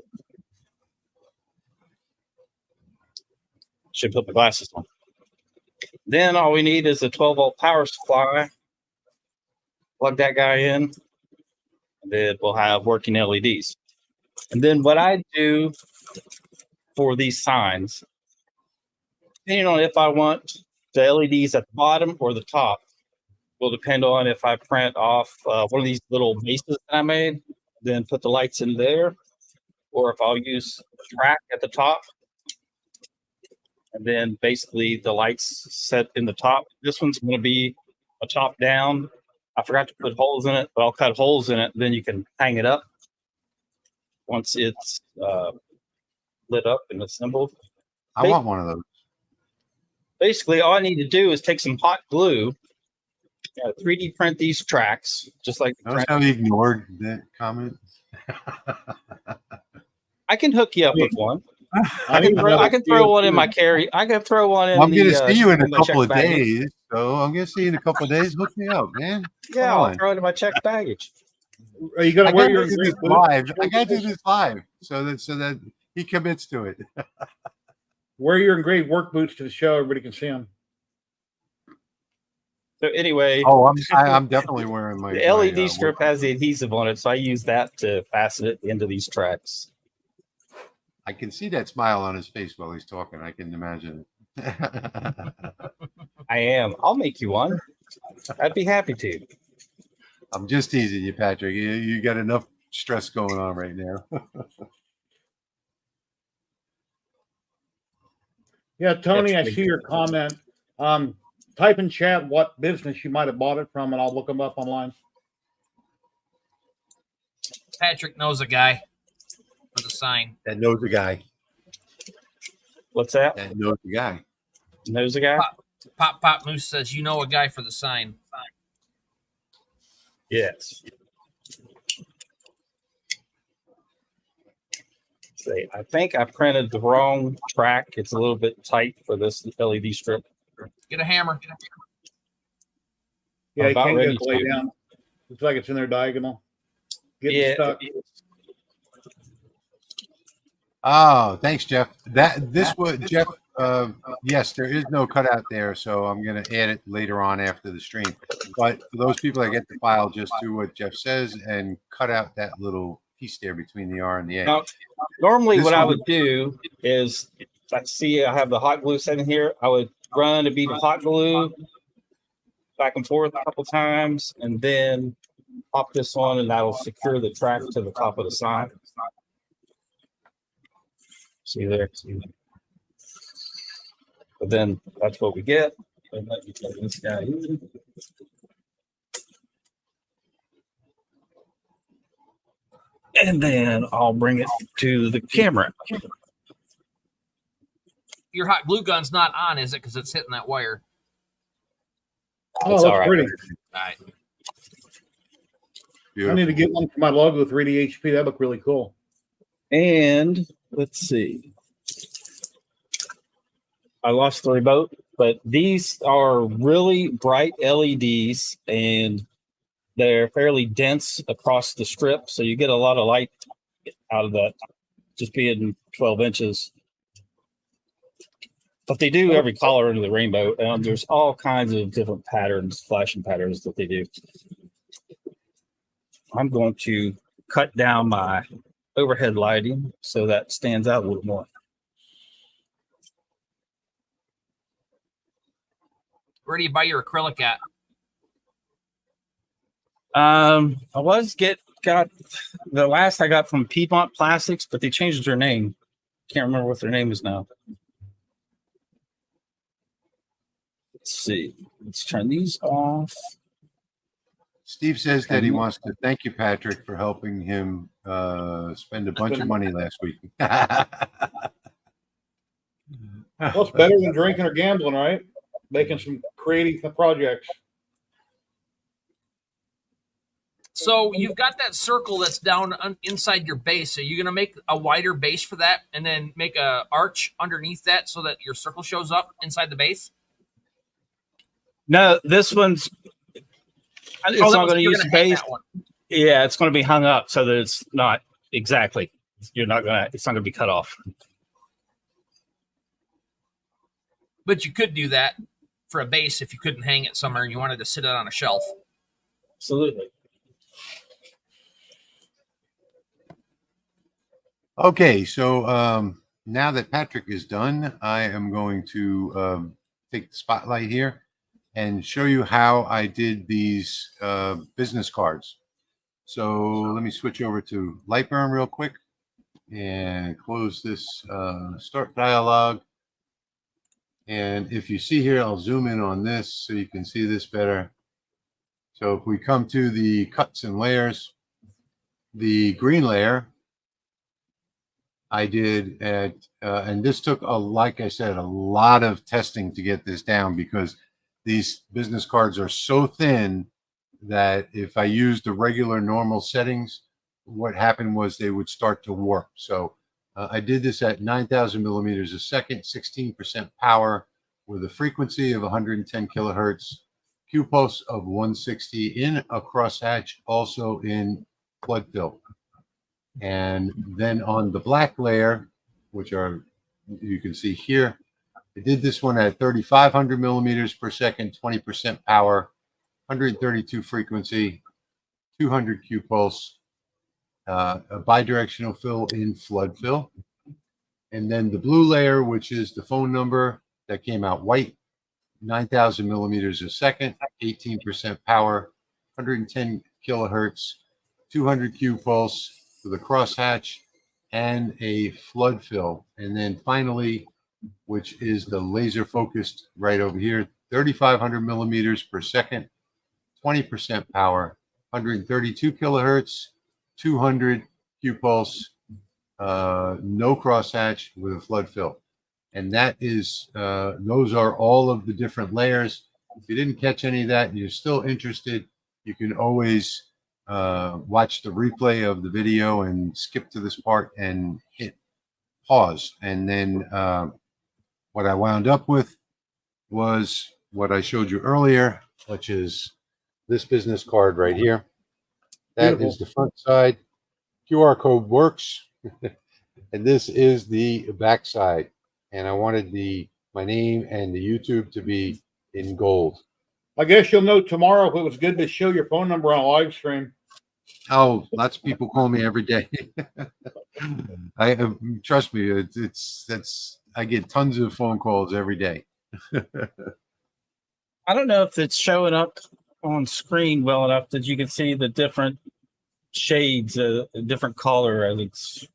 Should put the glasses on. Then all we need is a 12-volt power supply. Plug that guy in, and then we'll have working LEDs. And then what I do for these signs, depending on if I want the LEDs at the bottom or the top, will depend on if I print off one of these little bases that I made, then put the lights in there, or if I'll use a track at the top, and then basically the lights set in the top. This one's going to be a top down. I forgot to put holes in it, but I'll cut holes in it. Then you can hang it up once it's lit up and assembled. I want one of those. Basically, all I need to do is take some hot glue, 3D print these tracks, just like Notice how he ignored that comment. I can hook you up with one. I can throw one in my carry. I can throw one in. I'm going to see you in a my couple checked of baggage. days. So I'm going to see you in a couple of days. Hook me up, man. Yeah, Come I'll on. throw it in my checked baggage. Are you going I to wear got your to do this live. I got to do this live so that he commits to it. wear your engraved work boots to the show? Everybody can see them. So anyway, Oh, I'm definitely wearing my the LED my, strip has the adhesive on it, so I use that to fasten it into these tracks. I can see that smile on his face while he's talking. I can imagine it. I am. I'll make you one. I'd be happy to. I'm just teasing you, Patrick. You got enough stress going on right now. Yeah, Tony, I see your comment. Type in chat what business you might have bought it from, and I'll look them up online. Patrick knows a guy for the sign. That knows the guy. What's that? That knows the guy. Knows a guy? Pop Moose says, you know a guy for the sign. Yes. See, I think I printed the wrong track. It's a little bit tight for this LED strip. Get a hammer. Yeah, you About can't ready get it lay to. down. Looks like it's in there diagonal. Getting Yeah. stuck. Oh, thanks, Jeff. This was Jeff. Yes, there is no cutout there, so I'm going to add it later on after the stream. But for those people that get the file, just do what Jeff says and cut out that little piece there between the R and the A. Now, normally This what I one- would do is, let's see, I have the hot glue set in here. I would run a bead of hot glue back and forth a couple times, and then pop this on, and that'll secure the track to the top of the sign. See there? But then that's what we get. And let me plug this guy in. And then I'll bring it to the camera. Your hot glue gun's not on, is it? Because it's hitting that wire. Oh, It's that's all right. pretty. All right. I Beautiful. need to get one for my logo, 3D HP. That look really cool. And let's see. I lost the remote, but these are really bright LEDs and they're fairly dense across the strip. So you get a lot of light out of that, just being 12 inches. But they do every color under the rainbow. And there's all kinds of different patterns, flashing patterns that they do. I'm going to cut down my overhead lighting so that stands out a little more. Where do you buy your acrylic at? I got the last I got from Piedmont Plastics, but they changed their name. Can't remember what their name is now. Let's see. Let's turn these off. Steve says that he wants to thank you, Patrick, for helping him spend a bunch of money last week. Well, it's better than drinking or gambling, right? Making some creative projects. So you've got that circle that's down inside your base. So you're going to make a wider base for that and then make a arch underneath that so that your circle shows up inside the base? No, this one's it's not going to use base. Yeah, it's going to be hung up so that it's not exactly. It's not going to be cut off. But you could do that for a base if you couldn't hang it somewhere and you wanted to sit it on a shelf. Absolutely. Okay, so now that Patrick is done, I am going to take the spotlight here and show you how I did these business cards. So let me switch over to Lightburn real quick and close this start dialog. And if you see here, I'll zoom in on this so you can see this better. So if we come to the cuts and layers, the green layer, I did at, and this took, like I said, a lot of testing to get this down because these business cards are so thin that if I used the regular normal settings, what happened was they would start to warp. So I did this at 9,000 millimeters a second, 16% power with a frequency of 110 kilohertz, Q pulse of 160 in a crosshatch, also in flood fill. And then on the black layer, which are, you can see here, I did this one at 3,500 millimeters per second, 20% power, 132 frequency, 200 Q pulse, a bidirectional fill in flood fill. And then the blue layer, which is the phone number that came out white, 9,000 millimeters a second, 18% power, 110 kilohertz, 200 Q pulse with a crosshatch and a flood fill. And then finally, which is the laser focused right over here, 3,500 millimeters per second, 20% power, 132 kilohertz, 200 Q pulse, no crosshatch with a flood fill. And that is, those are all of the different layers. If you didn't catch any of that and you're still interested, you can always watch the replay of the video and skip to this part and hit pause. And then what I wound up with was what I showed you earlier, which is this business card right here. That Beautiful. Is the front side. QR code works. And this is the back side. And I wanted my name and the YouTube to be in gold. I guess you'll know tomorrow if it was good to show your phone number on a live stream. Oh, lots of people call me every day. I trust me, I get tons of phone calls every day. I don't know if it's showing up on screen well enough that you can see the different shades, different color as it's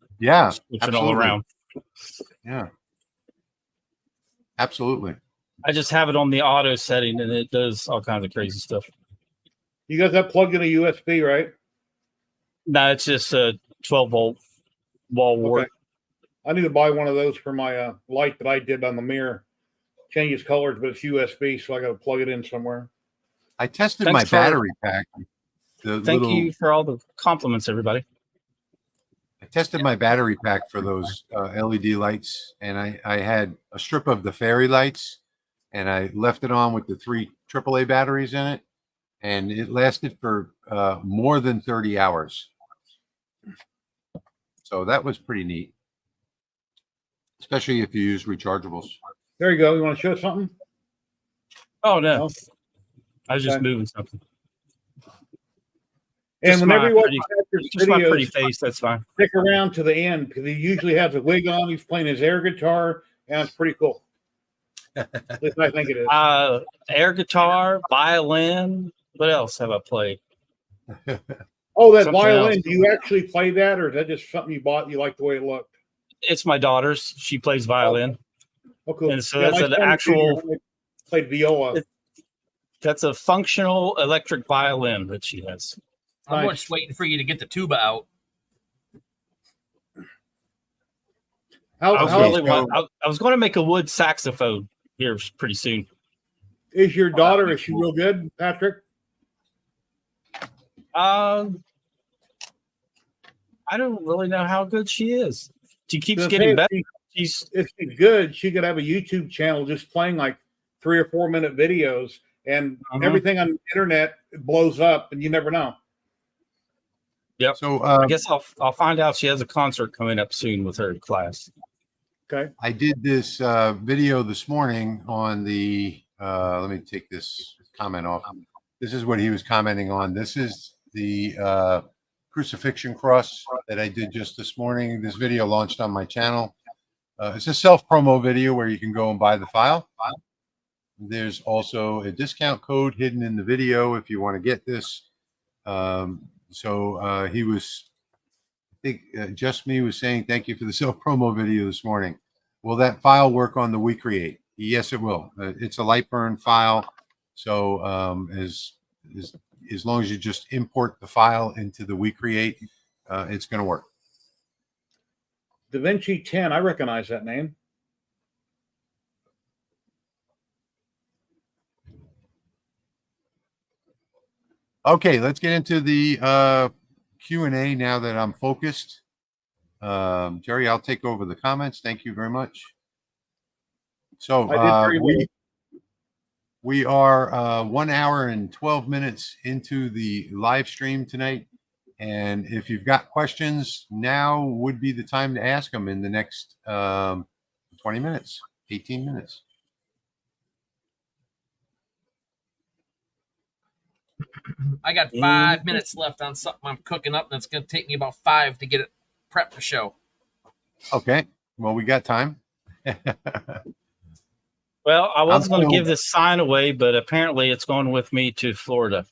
switching all around. Yeah, absolutely. I just have it on the auto setting and it does all kinds of crazy stuff. You got that plugged in a USB, right? No, it's just a 12-volt wall wart. Okay. I need to buy one of those for my light that I did on the mirror. Changes colors, but it's USB, so I got to plug it in somewhere. I tested my battery pack. Thank you for all the compliments, everybody. tested my battery pack for those LED lights, and I had a strip of the fairy lights, and I left it on with the 3 AAA batteries in it, and it lasted for more than 30 hours. So that was pretty neat, especially if you use rechargeables. There you go. You want to show something? Oh no, No? I was just Okay. moving something. And Just whenever my you watch pretty- Patrick's Just my pretty videos, face. That's fine. stick around to the end because he usually has a wig on. He's playing his air guitar, and it's pretty cool. At least I think it is. Air guitar, violin. What else have I played? Oh, that something violin. else. Do you actually play that, or is that just something you bought? You like the way it looked? It's my daughter's. She plays violin. Oh, cool. And so that's my an son actual- played viola. That's a functional electric violin that she has. I'm Nice. just waiting for you to get the tuba out. How I was going to make a wood saxophone here pretty soon. is your daughter? Is she real good, Patrick? I don't really know how good she is. She keeps Because, getting hey, better. She's If she's good, she could have a YouTube channel just playing like 3 or 4 minute videos, and everything on the internet blows up, and you never know. Yep. So I guess I'll find out she has a concert coming up soon with her class. Okay. I did this video this morning on the, let me take this comment off. This is what he was commenting on. This is the crucifixion cross that I did just this morning. This video launched on my channel. It's a self-promo video where you can go and buy the file. There's also a discount code hidden in the video if you want to get this. He was, I think Just Me was saying, thank you for the self-promo video this morning. Will that file work on the WeCreate? Yes, it will. It's a Lightburn file. So as long as you just import the file into the WeCreate, it's going to work. DaVinci 10, I recognize that name. Okay, let's get into the Q&A now that I'm focused. Jerry, I'll take over the comments. Thank you very much. So I did very well. we are 1 hour and 12 minutes into the live stream tonight. And if you've got questions, now would be the time to ask them in the next 20 minutes, 18 minutes. I got 5 minutes left on something I'm cooking up, and it's going to take me about 5 to get it prepped to show. Okay, well, we got time. Well, I was going to still- give this sign away, but apparently it's going with me to Florida.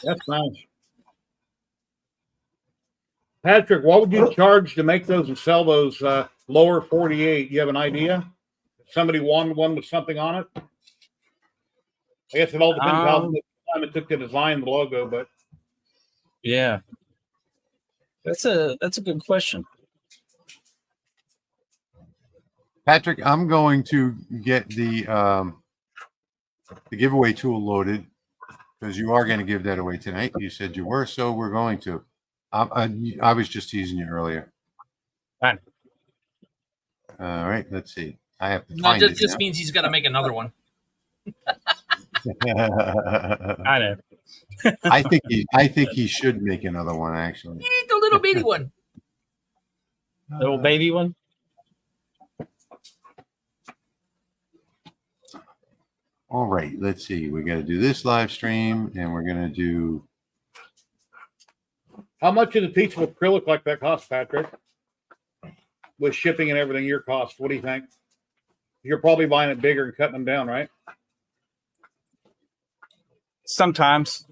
That's nice. Patrick, what would you charge to make those and sell those lower 48? You have an idea? If somebody wanted one with something on it? I guess it all depends how much time it took to design the logo, but Yeah, that's a good question. Patrick, I'm going to get the giveaway tool loaded because you are going to give that away tonight. You said you were, so we're going to. I was just teasing you earlier. Fine. All right, let's see. I have to No, find it. just means he's got to make another one. I know. I think he should make another one, actually. The little bitty one. Little baby one. All right, let's see. We got to do this live stream, and we're going to do. how much does a piece of acrylic like that cost, Patrick? With shipping and everything, your cost, what do you think? You're probably buying it bigger and cutting them down, right? Sometimes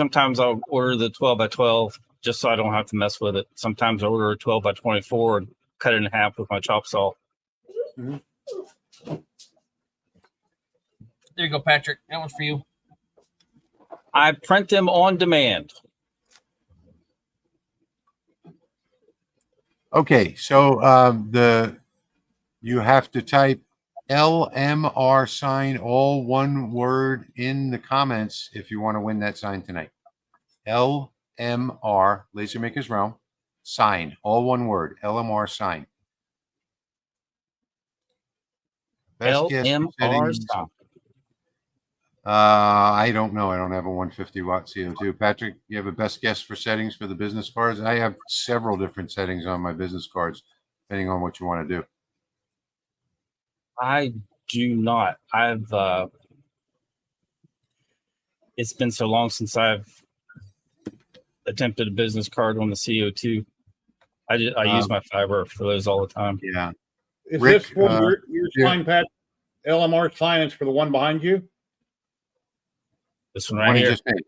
I'll order the 12 by 12 just so I don't have to mess with it. Sometimes I order a 12 by 24 and cut it in half with my chop saw. Mm-hmm. There you go, Patrick. That one's for you. I print them on demand. Okay, so you have to type LMR sign, all one word in the comments if you want to win that sign tonight. LMR, Laser Makers Realm, sign, all one word, LMR sign. Best guess for LMR settings. stop. I don't know. I don't have a 150 watt CO2. Patrick, you have a best guess for settings for the business cards? I have several different settings on my business cards, depending on what you want to do. I do not. It's been so long since I've attempted a business card on the CO2. I use my fiber for those all the time. Yeah. Is Rick, this for your sign, Pat? LMR sign is for the one behind you? This one What right he here. just made.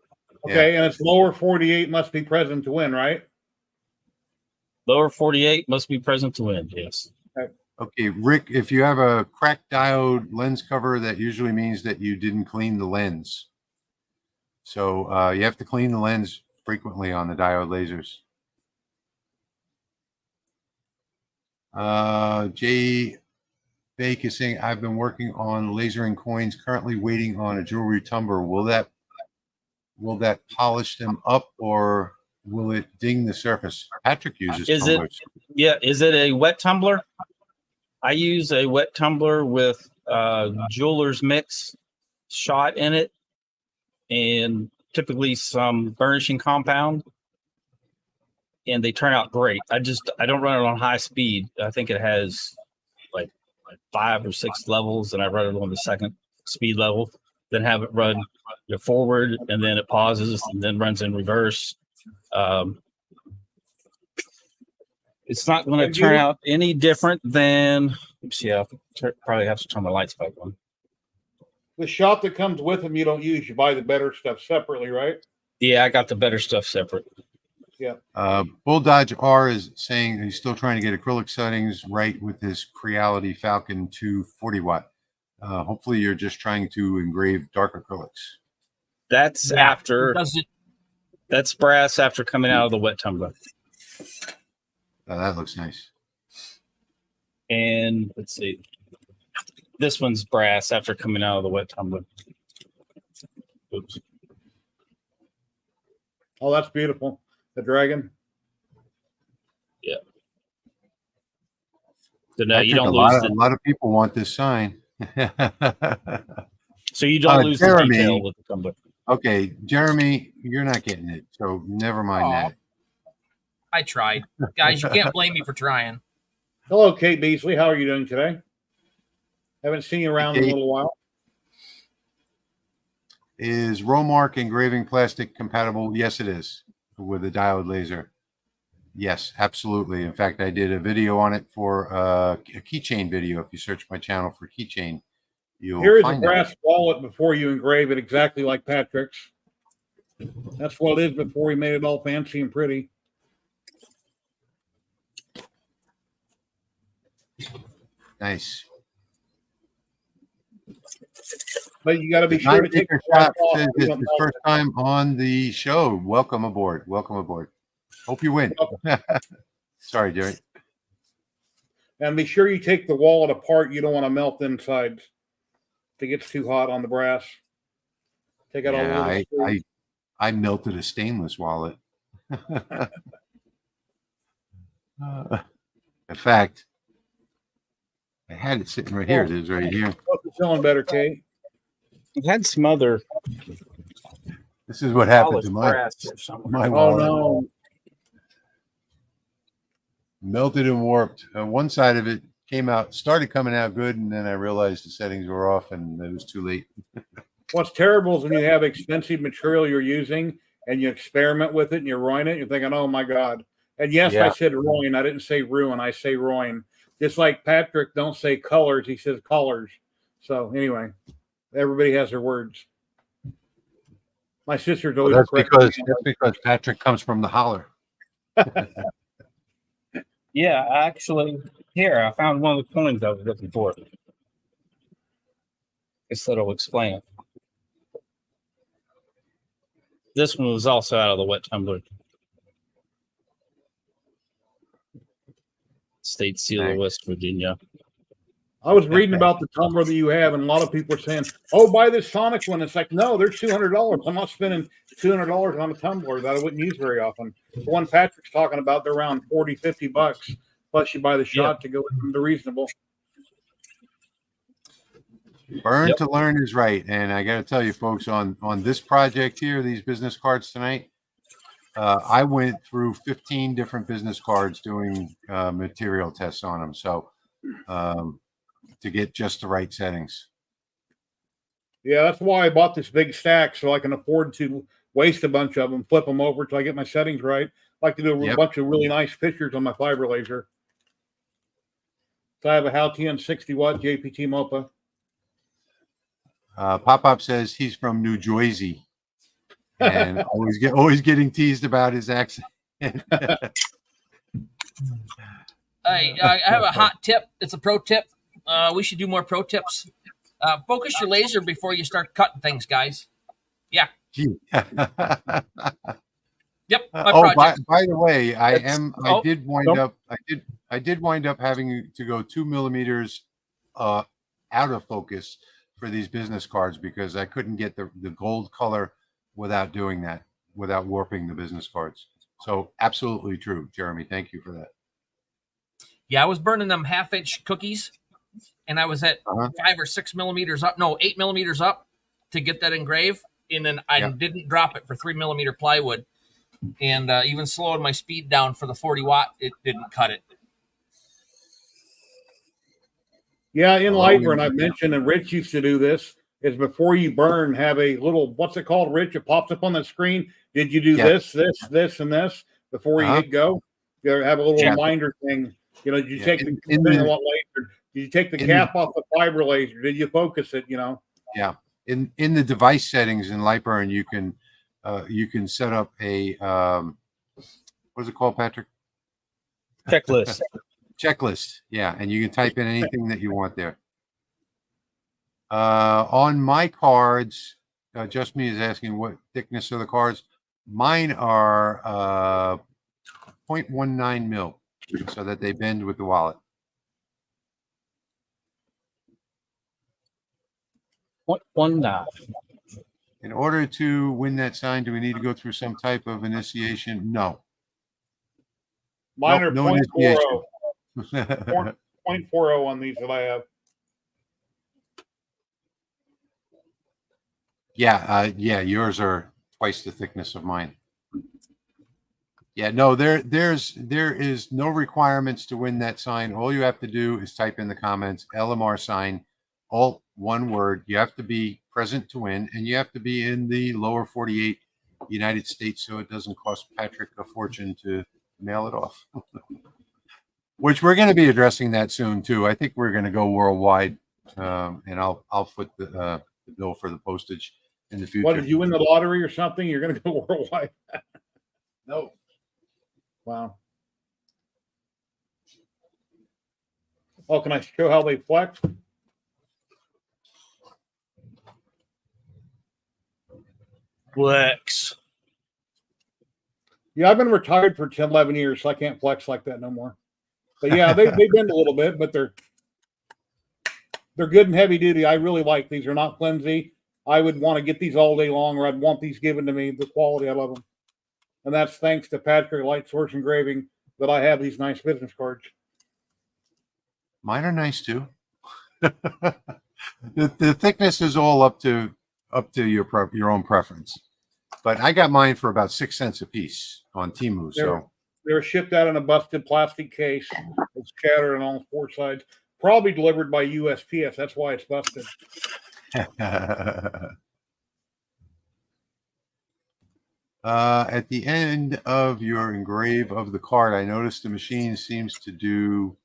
Okay, and it's lower 48 must be present to win, right? Lower 48 must be present to win. Yes. Okay, Rick, if you have a cracked diode lens cover, that usually means that you didn't clean the lens. So you have to clean the lens frequently on the diode lasers. Jay Bake is saying, I've been working on lasering coins, currently waiting on a jewelry tumbler. Will that polish them up, or will it ding the surface? Patrick uses tumblers. Is it a wet tumbler? I use a wet tumbler with jeweler's mix shot in it, and typically some burnishing compound, and they turn out great. I don't run it on high speed. I think it has like 5 or 6 levels, and I run it on the second speed level, then have it run forward, and then it pauses and then runs in reverse. It's not going to turn out any different than, I'll probably have to turn my lights back on. The shot that comes with them, you don't use. You buy the better stuff separately, right? Yeah, I got the better stuff separate. Yeah. Bull Dodge R is saying he's still trying to get acrylic settings right with his Creality Falcon 2 40 watt. Hopefully you're just trying to engrave dark acrylics. That's that's brass after coming out of the wet tumbler. Oh, that looks nice. And let's see. This one's brass after coming out of the wet tumbler. Oops. Oh, that's beautiful. The dragon. Yeah. So no, Patrick, you don't a lose lot of people want this sign. So you don't lose the detail with the tumbler. Okay, Jeremy, you're not getting it, so never mind that. I tried. Guys, you can't blame me for trying. Hello, Kate Beasley. How are you doing today? Haven't seen you around in a little while. Is Romark engraving plastic compatible? Yes, it is, with a diode laser. Yes, absolutely. In fact, I did a video on it for a keychain video. If you search my channel for keychain, you'll Here is find a brass wallet before you engrave it, exactly like Patrick's. That's what it is before he made it all fancy and pretty. Nice. But you got to be sure to take a shot. It's his first time on the show. Welcome aboard. Welcome aboard. Hope you win. Sorry, Jerry. And be sure you take the wallet apart. You don't want to melt the insides. If it gets too hot on the brass. Take out all the little I melted a stainless wallet. In fact, I had it sitting right here. It is right here. Hope you're feeling better, Kate. I've had some other. This is what happened to my wallet. Oh no! Melted and warped. One side of it came out, started coming out good, and then I realized the settings were off, and it was too late. What's terrible is when you have expensive material you're using and you experiment with it and you ruin it. You're thinking, "Oh my God!" And yes, I said ruin. I didn't say ruin. I say ruin. Just like Patrick, don't say colors. He says colors. So anyway, everybody has their words. My sister's always correct. That's because Patrick comes from the holler. Yeah, actually, here I found one of the coins I was looking for. Guess that'll explain it. This one was also out of the wet tumbler. State Seal of West Virginia. I was reading about the tumbler that you have, and a lot of people are saying, "Oh, buy this Sonic one." It's like, no, they're $200. I'm not spending $200 on a tumbler that I wouldn't use very often. The one Patrick's talking about, they're around 40, $50. Plus, you buy the shot to go with the reasonable. Burn to learn is right, and I got to tell you, folks, on this project here, these business cards tonight, I went through 15 different business cards doing material tests on them. So to get just the right settings. Yeah, that's why I bought this big stack, so I can afford to waste a bunch of them, flip them over till I get my settings right. I like to do a bunch of really nice pictures on my fiber laser. So I have a Halcyon 60-watt JPT MOPA. Pop-Up says he's from New Jersey and always getting teased about his accent. I have a hot tip. It's a pro tip. We should do more pro tips. Focus your laser before you start cutting things, guys. Yeah. Yep. By the way, I did wind up having to go 2 millimeters out of focus for these business cards because I couldn't get the gold color without doing that, without warping the business cards. So absolutely true, Jeremy. Thank you for that. Yeah, I was burning them 1/2-inch cookies, and I was at 5 or 6 millimeters up, no, 8 millimeters up to get that engrave, and then I didn't drop it for 3 millimeter plywood, and even slowing my speed down for the 40 watt, it didn't cut it. Yeah, in Lightburn, I've mentioned, and Rich used to do this, is before you burn, have a little, what's it called, Rich? It pops up on the screen. Did you do this, and this before you hit go? You have a little reminder thing. You know, did you take the laser? Did you take the cap off the fiber laser? Did you focus it? You know? Yeah. In the device settings in Lightburn, you can set up a what is it called, Patrick? Checklist. Checklist. Yeah, and you can type in anything that you want there. On my cards, Just Me is asking what thickness are the cards. Mine are 0.19 mil, so that they bend with the wallet. 0.19. In order to win that sign, do we need to go through some type of initiation? No. Mine are no 0.40. 0.40 on these that I have. Yeah, yours are twice the thickness of mine. Yeah, no, there is no requirements to win that sign. All you have to do is type in the comments LMR sign, all one word. You have to be present to win, and you have to be in the lower 48 United States, so it doesn't cost Patrick a fortune to mail it off. Which we're going to be addressing that soon too. I think we're going to go worldwide, and I'll foot the bill for the postage in the future. What, did you win the lottery or something? You're going to go worldwide? No. Wow. Oh, can I show how they flex? Flex. Yeah, I've been retired for 10, 11 years, so I can't flex like that no more. But yeah, they bend a little bit, but they're good and heavy duty. I really like these. They're not flimsy. I would want to get these all day long, or I'd want these given to me. The quality, I love them. And that's thanks to Patrick Light Source Engraving that I have these nice business cards. Mine are nice too. The thickness is all up to your own preference. But I got mine for about 6 cents a piece on Temu. So they're shipped out in a busted plastic case. It's scattered on all 4 sides. Probably delivered by USPS. That's why it's busted. At the end of your engrave of the card, I noticed the machine seems to do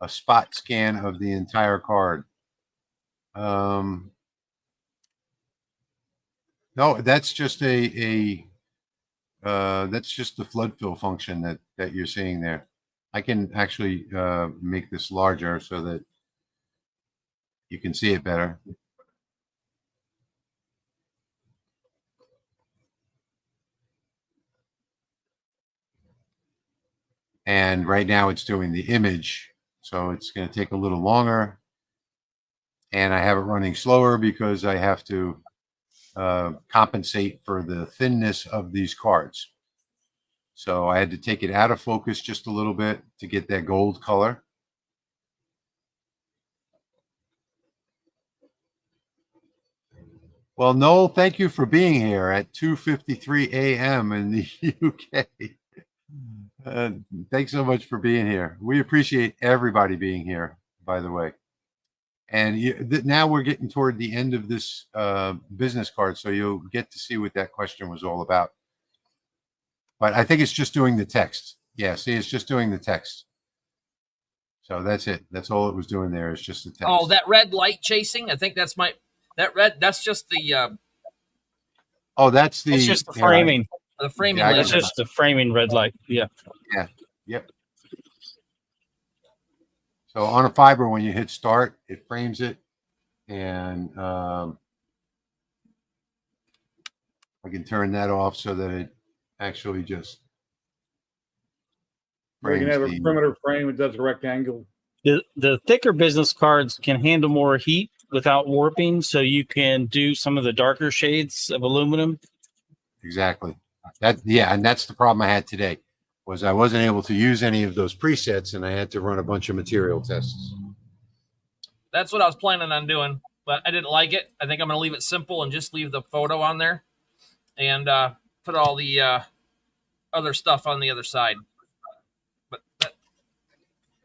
a spot scan of the entire card. No, that's just that's just the flood fill function that you're seeing there. I can actually make this larger so that you can see it better. And right now it's doing the image, so it's going to take a little longer. and I have it running slower because I have to compensate for the thinness of these cards. So I had to take it out of focus just a little bit to get that gold color. Well, Noel, thank you for being here at 2:53 a.m. in the UK. Thanks so much for being here. We appreciate everybody being here, by the way. And now we're getting toward the end of this business card, so you'll get to see what that question was all about. But I think it's just doing the text. Yeah, see, it's just doing the text. So that's it. That's all it was doing there, is just the text. Oh, that red light chasing. I think that's that's just the. Oh, that's the. It's just the framing. The framing. Yeah, It's just the framing red light. Yeah. Yeah. Yep. So on a fiber, when you hit start, it frames it, and I can turn that off so that it actually just. You can have a perimeter frame. It does a rectangle. The thicker business cards can handle more heat without warping, so you can do some of the darker shades of aluminum. Exactly. And that's the problem I had today, was I wasn't able to use any of those presets, and I had to run a bunch of material tests. That's what I was planning on doing, but I didn't like it. I think I'm going to leave it simple and just leave the photo on there, and put all the other stuff on the other side.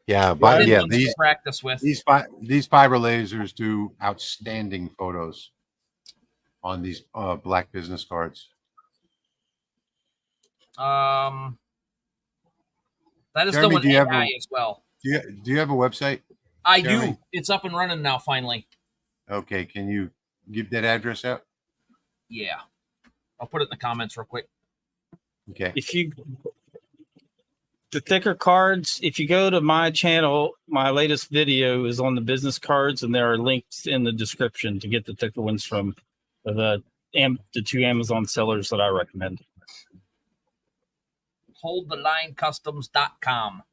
Yeah, but yeah, these practice with these fiber lasers do outstanding photos on these black business cards. That is Jeremy, still an AI as well. Do you have a website? I Jeremy? do. It's up and running now, finally. Okay, can you give that address out? Yeah, I'll put it in the comments real quick. Okay. The thicker cards, if you go to my channel, my latest video is on the business cards, and there are links in the description to get the thicker ones from the two Amazon sellers that I recommend. HoldTheLineCustoms.com.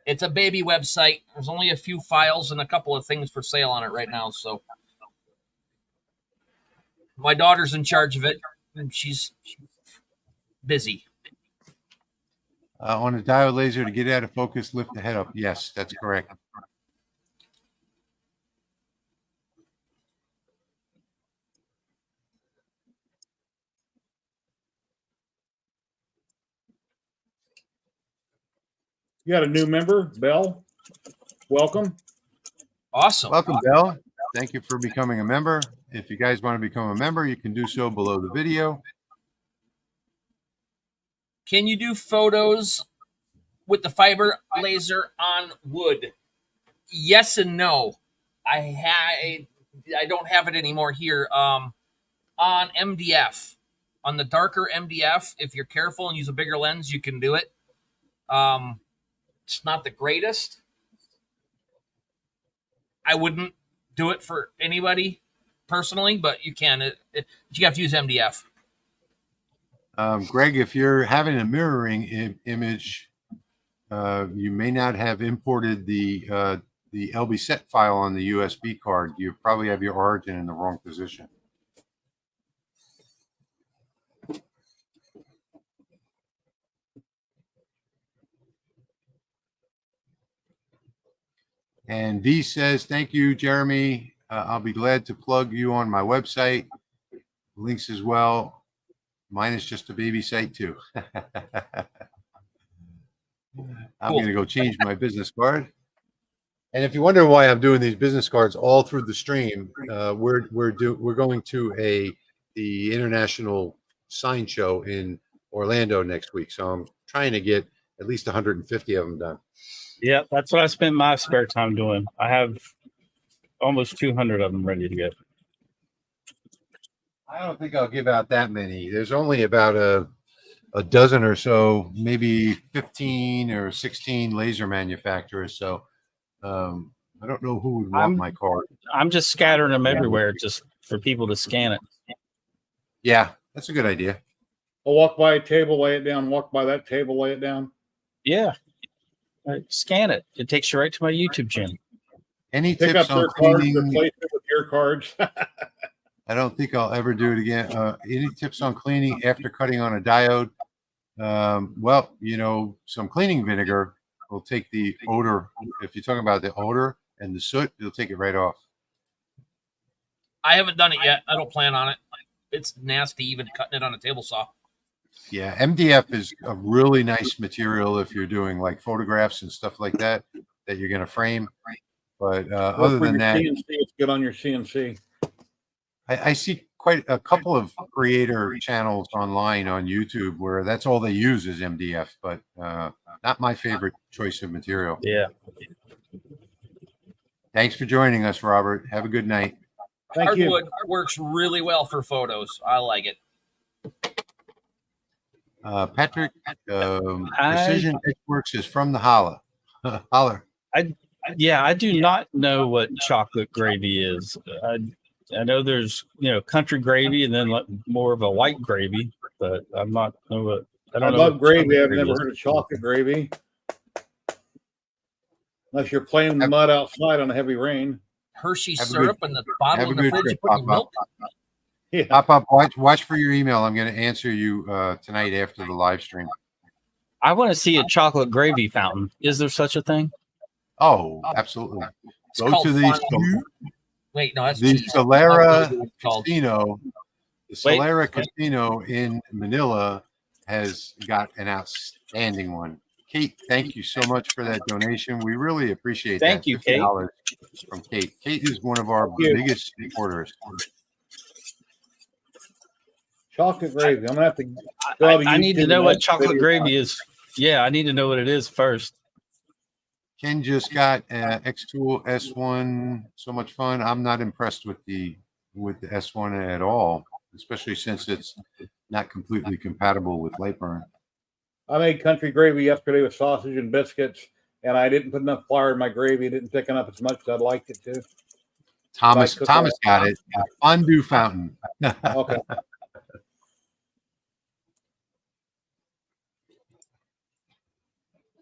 It's a baby website. There's only a few files and a couple of things for sale on it right now. So my daughter's in charge of it, and she's busy. On a diode laser, to get out of focus, lift the head up. Yes, that's correct. You got a new member, Bell. Welcome. Awesome. Welcome, Bell. Thank you for becoming a member. If you guys want to become a member, you can do so below the video. Can you do photos with the fiber laser on wood? Yes and no. I don't have it anymore here. On MDF, on the darker MDF, if you're careful and use a bigger lens, you can do it. It's not the greatest. I wouldn't do it for anybody personally, but you can. You have to use MDF. Greg, if you're having a mirroring image, you may not have imported the LB set file on the USB card. You probably have your origin in the wrong position. And V says, thank you, Jeremy. I'll be glad to plug you on my website. Links as well. Mine is just a baby site too. I'm going to go change my business card. And if you wonder why I'm doing these business cards all through the stream, we're going to the International Sign Show in Orlando next week. So I'm trying to get at least 150 of them done. Yeah, that's what I spend my spare time doing. I have almost 200 of them ready to go. I don't think I'll give out that many. There's only about a dozen or so, maybe 15 or 16 laser manufacturers. So I don't know who would want my card. I'm just scattering them everywhere just for people to scan it. Yeah, that's a good idea. I'll walk by a table, lay it down. Walk by that table, lay it down. Yeah. Scan it. It takes you right to my YouTube channel. Any Pick tips up on their card, cleaning? replace it with cards. I don't think I'll ever do it again. Any tips on cleaning after cutting on a diode? Well, you know, some cleaning vinegar will take the odor. If you're talking about the odor and the soot, it'll take it right off. I haven't done it yet. I don't plan on it. It's nasty even cutting it on a table saw. Yeah, MDF is a really nice material if you're doing like photographs and stuff like that you're going to frame. But other than that, CNC, it's good on your CNC. I see quite a couple of creator channels online on YouTube where that's all they use is MDF, but not my favorite choice of material. Yeah. Thanks for joining us, Robert. Have a good night. Thank you. Hardwood works really well for photos. I like it. Patrick, Precision Works is from the holla. Holler. Yeah, I do not know what chocolate gravy is. I know there's, you know, country gravy and then more of a white gravy, but I'm not know what. I love gravy. I've never heard of chocolate gravy. Unless you're playing in the mud outside on a heavy rain. Hershey syrup in the bottle in the fridge. You put in milk. Yeah. Pop, watch for your email. I'm going to answer you tonight after the live stream. I want to see a chocolate gravy fountain. Is there such a thing? Oh, absolutely. It's Go called to the Wait, no, that's the cheese. Solera It's called. Casino. The Solera Casino in Manila has got an outstanding one. Kate, thank you so much for that donation. We really appreciate that. Thank you, Kate. From Kate. Kate is one of our biggest supporters. Chocolate gravy. I'm gonna have to. I need to know what chocolate gravy is. Yeah, I need to know what it is first. Ken just got X-Tool S1. So much fun. I'm not impressed with the S1 at all, especially since it's not completely compatible with Lightburn. I made country gravy yesterday with sausage and biscuits, and I didn't put enough flour in my gravy. It didn't thicken up as much as I'd liked it to. Thomas got it. Fondue fountain. Okay.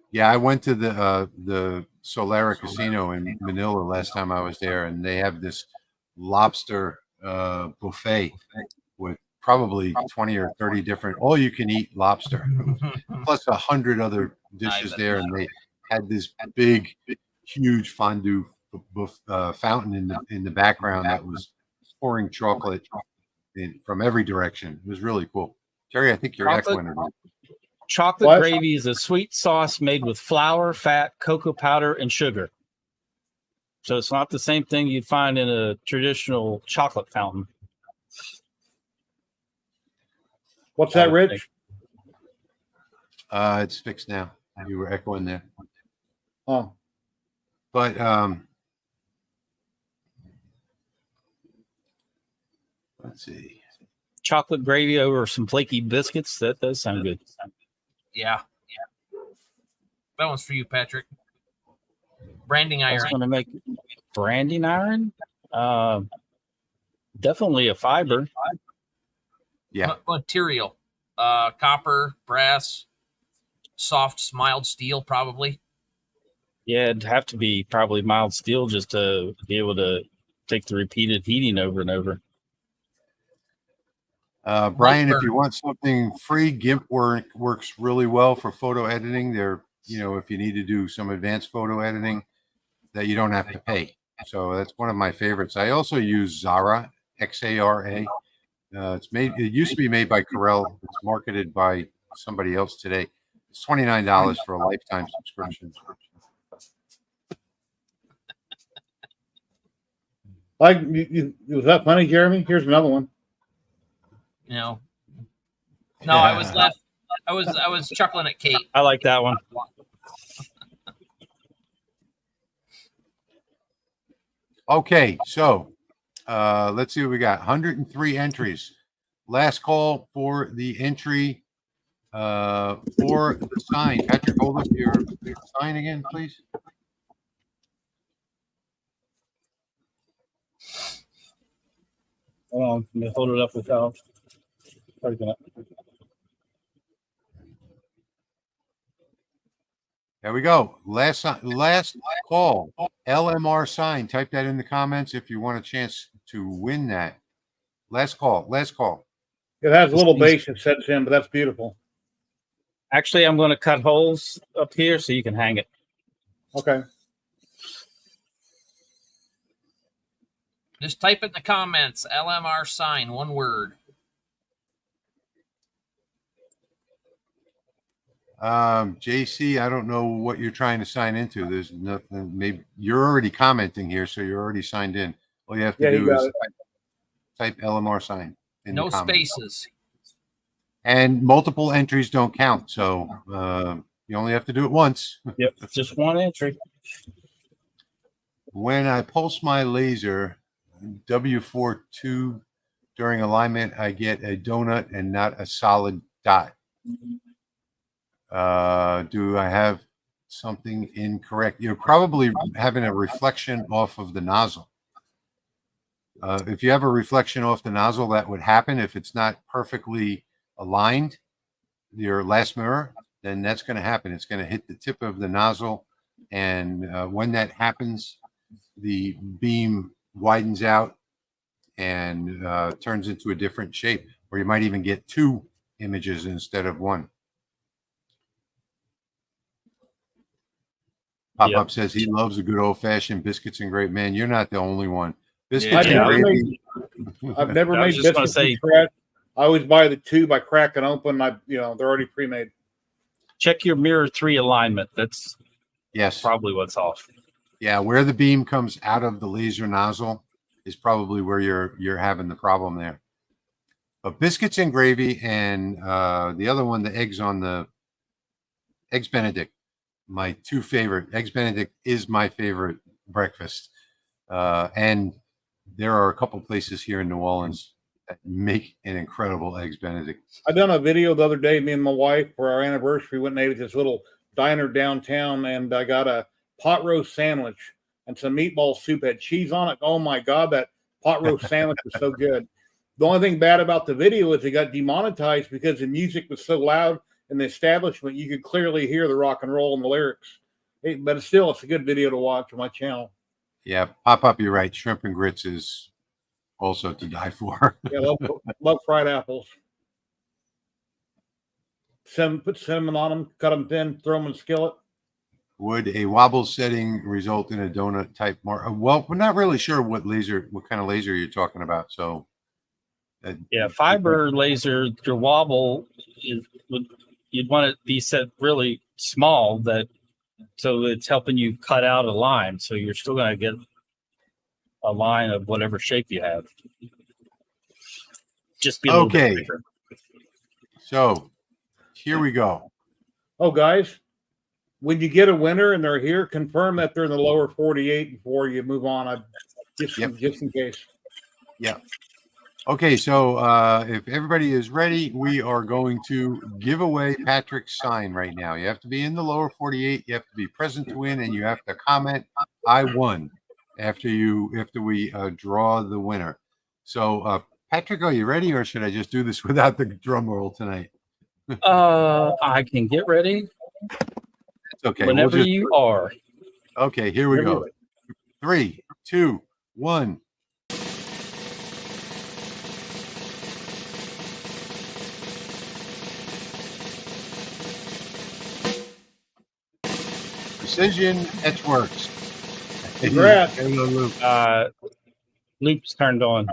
Yeah, I went to the Solera Casino in Manila last time I was there, and they have this lobster buffet with probably 20 or 30 different all-you-can-eat lobster, plus 100 other dishes there, and they had this big, huge fondue fountain in the background that was pouring chocolate from every direction. It was really cool. Terry, I think you're echoing it. Chocolate gravy is a sweet sauce made with flour, fat, cocoa powder, and sugar. So it's not the same thing you'd find in a traditional chocolate fountain. What's that, Rich? It's fixed now. You were echoing there. Oh. But let's see. Chocolate gravy over some flaky biscuits. That does sound good. Yeah. That one's for you, Patrick. Branding I was iron. going to make branding iron. Definitely a fiber. Yeah. Material. Copper, brass, soft, mild steel, probably. Yeah, it'd have to be probably mild steel just to be able to take the repeated heating over and over. Brian, if you want something free, GIMP works really well for photo editing. If you need to do some advanced photo editing that you don't have to pay. So that's one of my favorites. I also use Xara, Xara. It used to be made by Corel. It's marketed by somebody else today. It's $29 for a lifetime subscription. Was that funny, Jeremy? Here's another one. No, I was left. I was chuckling at Kate. I like that one. Okay, so let's see what we got. 103 entries. Last call for the entry for the sign. Patrick, hold up your sign again, please. Hold on, let me hold it up without. There we go. Last call. LMR sign. Type that in the comments if you want a chance to win that. Last call. Last call. It has a little bass that sets in, but that's beautiful. Actually, I'm going to cut holes up here so you can hang it. Okay. Just type it in the comments. LMR sign, one word. JC, I don't know what you're trying to sign into. There's nothing. Maybe you're already commenting here, so you're already signed in. All you have to do is type LMR sign in No the comments. spaces. And multiple entries don't count, so you only have to do it once. Yep, just one entry. When I pulse my laser W42 during alignment, I get a donut and not a solid dot. Do I have something incorrect? You're probably having a reflection off of the nozzle. If you have a reflection off the nozzle, that would happen if it's not perfectly aligned, your last mirror, then that's going to happen. It's going to hit the tip of the nozzle, and when that happens, the beam widens out and turns into a different shape, or you might even get two images instead of one. Pop-Up says he loves a good old-fashioned biscuits and gravy. Man, you're not the only one. Biscuits and gravy. I've never made biscuits from scratch. I always buy the tube. I crack it open. They're already pre-made. Check your mirror 3 alignment. That's yes, probably what's off. Yeah, where the beam comes out of the laser nozzle is probably where you're having the problem there. But biscuits and gravy, and the other one, the Eggs Benedict, my two favorite. Eggs Benedict is my favorite breakfast, and there are a couple places here in New Orleans that make an incredible Eggs Benedict. I done a video the other day, me and my wife, for our anniversary, went and ate at this little diner downtown, and I got a pot roast sandwich and some meatball soup, had cheese on it. Oh my God, that pot roast sandwich was so good. The only thing bad about the video is it got demonetized because the music was so loud in the establishment. You could clearly hear the rock and roll in the lyrics. But it's a good video to watch on my channel. Yeah, Pop-Up, you're right. Shrimp and grits is also to die for. Yeah, love fried apples. Put cinnamon on them, cut them thin, throw them in a skillet. Would a wobble setting result in a donut type mark? Well, we're not really sure what kind of laser you're talking about. So, yeah, fiber laser, your wobble you'd want it to be set really small so it's helping you cut out a line. So you're still going to get a line of whatever shape you have. Just be a little bit bigger. So here we go. Oh, guys, when you get a winner and they're here, confirm that they're in the lower 48 before you move on. Just in case. Yeah. Okay, so if everybody is ready, we are going to give away Patrick's sign right now. You have to be in the lower 48. You have to be present to win, and you have to comment "I won" after we draw the winner. So, Patrick, are you ready, or should I just do this without the drum roll tonight? I can get ready. It's okay. Whenever you are. Okay, here we go. 3, 2, 1. Precision Etchworks. Congrats. Hello, Luke. Loop's turned on.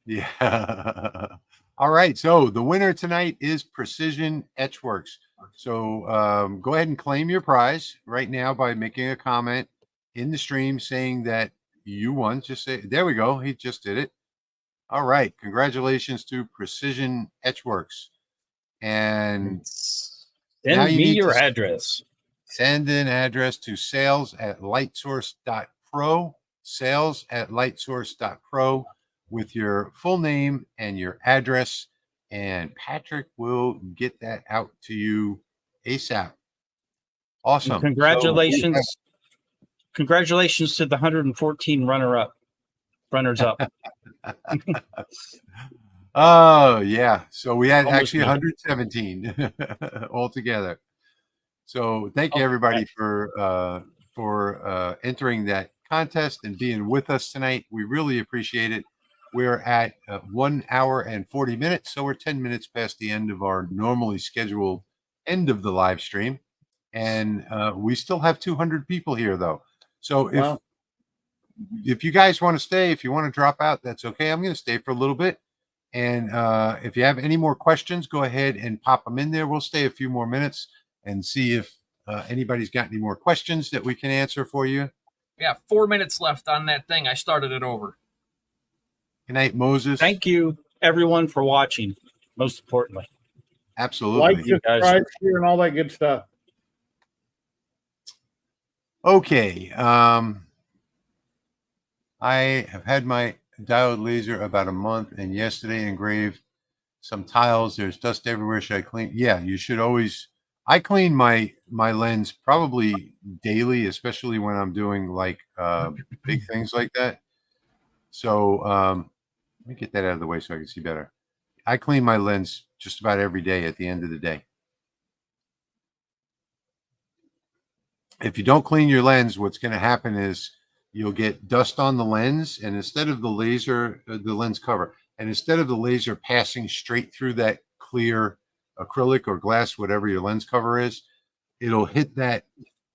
Yeah. All right. So the winner tonight is Precision Etchworks. So go ahead and claim your prize right now by making a comment in the stream saying that you won. Just say, there we go. He just did it. All right. Congratulations to Precision Etchworks. And send me your address. Send an address to sales@lightsource.pro, sales@lightsource.pro with your full name and your address, and Patrick will get that out to you ASAP. Awesome. And congratulations. Congratulations to the 114 runners up. Oh, yeah. So we had actually 117 altogether. So thank you everybody for entering that contest and being with us tonight. We really appreciate it. We're at 1 hour and 40 minutes, so we're 10 minutes past the end of our normally scheduled end of the live stream. And we still have 200 people here, though. So if you guys want to stay, if you want to drop out, that's okay. I'm going to stay for a little bit. And if you have any more questions, go ahead and pop them in there. We'll stay a few more minutes and see if anybody's got any more questions that we can answer for you. Yeah, 4 minutes left on that thing. I started it over. Good night, Moses. Thank you, everyone, for watching. Most importantly, Absolutely. Like, subscribe, share, and all that good stuff. Okay. I have had my diode laser about a month, and yesterday engraved some tiles. There's dust everywhere. Should I clean? Yeah, you should always. I clean my lens probably daily, especially when I'm doing like big things like that. So let me get that out of the way so I can see better. I clean my lens just about every day at the end of the day. If you don't clean your lens, what's going to happen is you'll get dust on the lens, and instead of the laser, the lens cover, and instead of the laser passing straight through that clear acrylic or glass, whatever your lens cover is, it'll hit that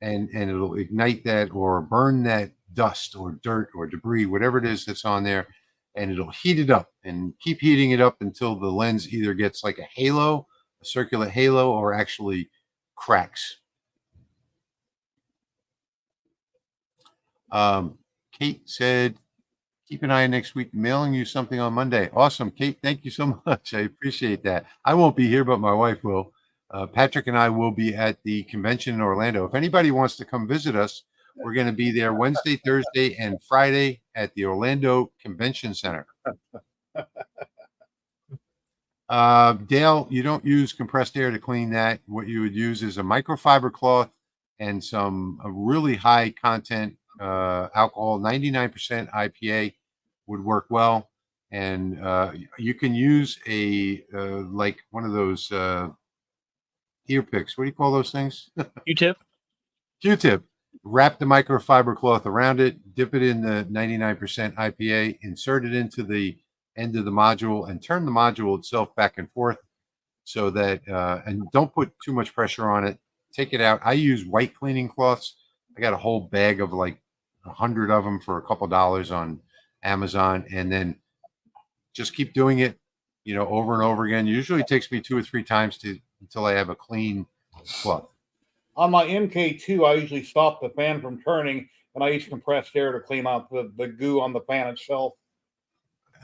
and it'll ignite that or burn that dust or dirt or debris, whatever it is that's on there, and it'll heat it up and keep heating it up until the lens either gets like a halo, a circular halo, or actually cracks. Kate said, keep an eye next week, mailing you something on Monday. Awesome, Kate. Thank you so much. I appreciate that. I won't be here, but my wife will. Patrick and I will be at the convention in Orlando. If anybody wants to come visit us, we're going to be there Wednesday, Thursday, and Friday at the Orlando Convention Center. Dale, you don't use compressed air to clean that. What you would use is a microfiber cloth and some really high content alcohol. 99% IPA would work well. And you can use a like one of those ear picks. What do you call those things? Q-tip. Q-tip. Wrap the microfiber cloth around it, dip it in the 99% IPA, insert it into the end of the module, and turn the module itself back and forth so that, and don't put too much pressure on it. Take it out. I use white cleaning cloths. I got a whole bag of like 100 of them for a couple dollars on Amazon, and then just keep doing it, you know, over and over again. Usually it takes me 2 or 3 times until I have a clean cloth. On my MK2, I usually stop the fan from turning, and I use compressed air to clean out the goo on the fan itself.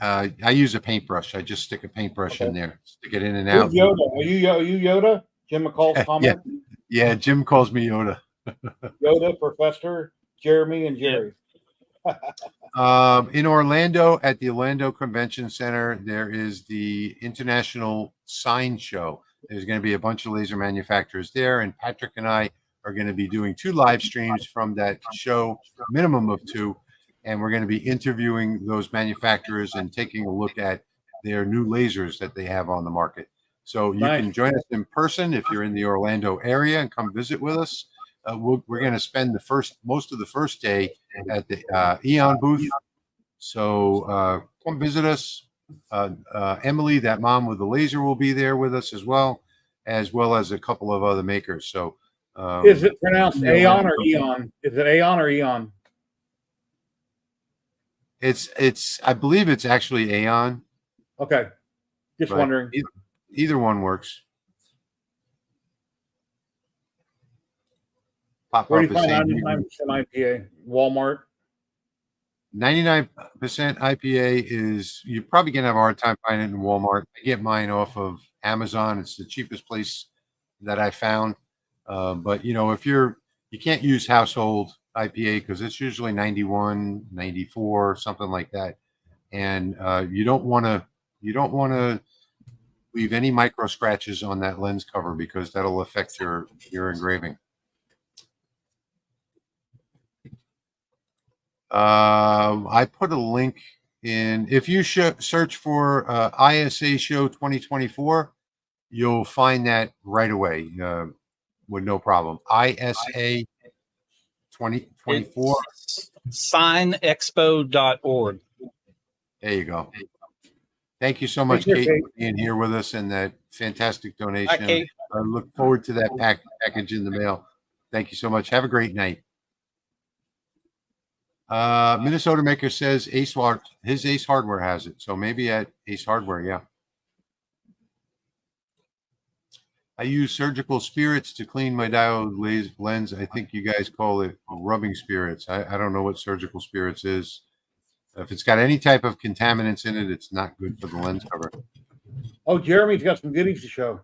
I use a paintbrush. I just stick a paintbrush in there, stick it in and Who's out. Yoda? Are you Yoda? Jim McCall's comment? Yeah, Jim calls me Yoda. Yoda, Professor, Jeremy, and Jerry. In Orlando, at the Orlando Convention Center, there is the International Sign Show. There's going to be a bunch of laser manufacturers there, and Patrick and I are going to be doing 2 live streams from that show, minimum of 2, and we're going to be interviewing those manufacturers and taking a look at their new lasers that they have on the market. So you can join us in person if you're in the Orlando area and come visit with us. We're going to spend most of the first day at the Eon booth. So come visit us. Emily, that mom with the laser, will be there with us as well as a couple of other makers. So is it pronounced Aeon or Eon? Is it Aeon or Eon? It's I believe it's actually Aeon. Okay, just wondering. Either one works. Pop Where up do you find the 99% IPA? Walmart. 99% IPA is, you're probably gonna have a hard time finding it in Walmart. I get mine off of Amazon. It's the cheapest place that I found. But you know, if you can't use household IPA because it's usually 91, 94, something like that, and you don't want to leave any micro scratches on that lens cover because that'll affect your engraving. I put a link in. If you search for ISA Show 2024, you'll find that right away with no problem. ISA 2024. Signexpo.org. There you go. Thank you so much, Take care, Kate, Kate. for being here with us and that fantastic donation. Kate. I look forward to that package in the mail. Thank you so much. Have a great night. Minnesota Maker says his Ace Hardware has it. So maybe at Ace Hardware, yeah. I use surgical spirits to clean my diode lens. I think you guys call it rubbing spirits. I don't know what surgical spirits is. If it's got any type of contaminants in it, it's not good for the lens cover. Oh, Jeremy's got some goodies to show.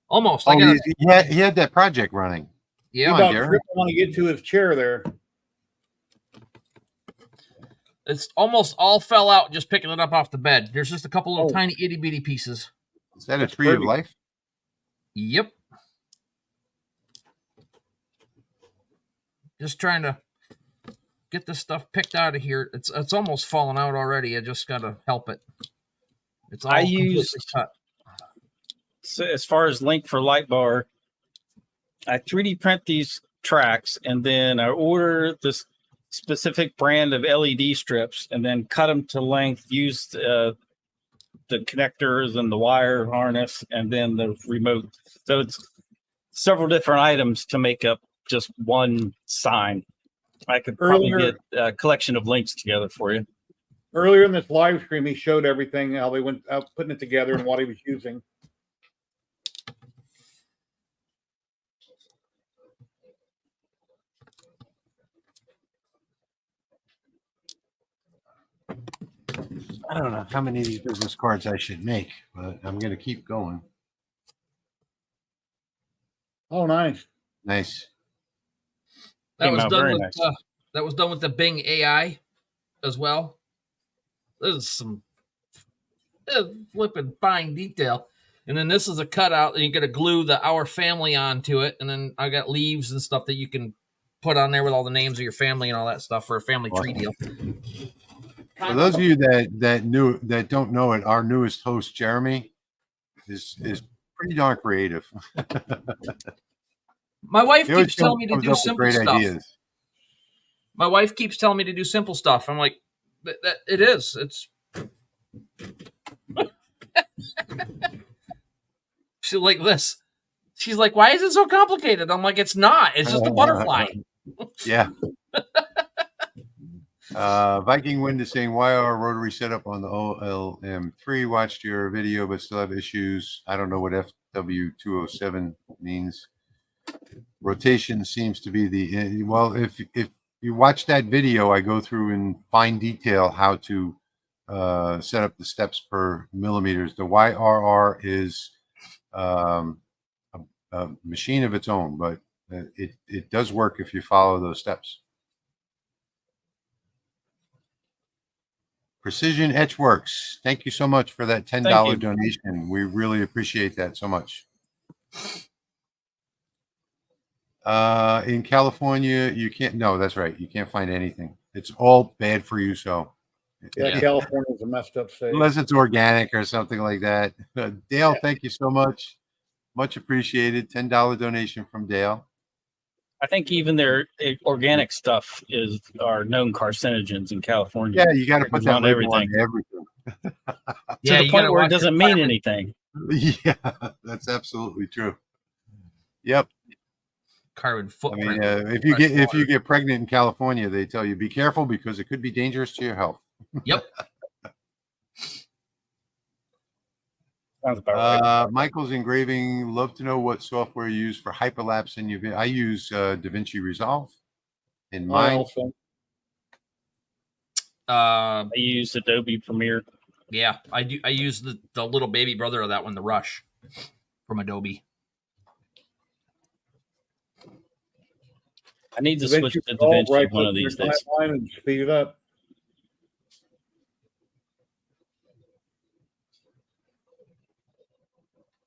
Almost. Oh, I got he had that project running. He yeah. about Jeremy. want to get to his chair there. It's almost all fell out just picking it up off the bed. There's just a couple little Oh. tiny itty bitty pieces. Is that a That's tree of pretty. life? Yep. Just trying to get this stuff picked out of here. It's almost fallen out already. I just gotta help it. It's all I completely used- cut. So as far as link for light bar, I 3D print these tracks and then I order this specific brand of LED strips and then cut them to length, use the connectors and the wire harness and then the remote. So it's several different items to make up just one sign. I could probably Earlier- get a collection of links together for you. Earlier in this live stream, he showed everything, how they went out putting it together and what he was using. I don't know how many of these business cards I should make, but I'm going to keep going. Oh, nice. Nice. That Came was out done very with nice. that was done with the Bing AI as well. This is some flipping fine detail. And then this is a cutout, and you're gonna glue the Our Family onto it. And then I got leaves and stuff that you can put on there with all the names of your family and all that stuff for a family tree deal. For those of you that don't know it, our newest host, Jeremy, is pretty darn creative. My wife He always keeps telling me to comes do up with simple great stuff. ideas. My wife keeps telling me to do simple stuff. I'm like, that it is. It's she's like this. She's like, why is it so complicated? I'm like, it's not. It's just a butterfly. Yeah. Viking Wind is saying, why are rotary set up on the OLM3? Watched your video, but still have issues. I don't know what FW207 means. Rotation seems to be the well. If you watch that video, I go through in fine detail how to set up the steps per millimeters. The YRR is a machine of its own, but it does work if you follow those steps. Precision Etch Works. Thank you so much for that $10 Thank you. donation. We really appreciate that so much. In California, you can't. No, that's right. You can't find anything. It's all bad for you. So, Yeah, California's a messed up state. unless it's organic or something like that. Dale, thank you so much. Much appreciated. $10 donation from Dale. I think even their organic stuff are known carcinogens in California. Yeah, you got to put that on label on everything. everything. To Yeah, the you point gotta where it watch your doesn't mean carbon- anything. Yeah, that's absolutely true. Yep. Carbon I footprint. mean, if you get pregnant in California, they tell you be careful because it could be dangerous to your health. Yep. Sounds about right. Michael's Engraving. Love to know what software you use for hyperlapse in your. I use DaVinci Resolve in I mine. also, I use Adobe Premiere. Yeah, I do. I use the little baby brother of that one, the Rush, from Adobe. I need to DaVinci switch to Resolve, DaVinci right one click of your these days. timeline and speed it up.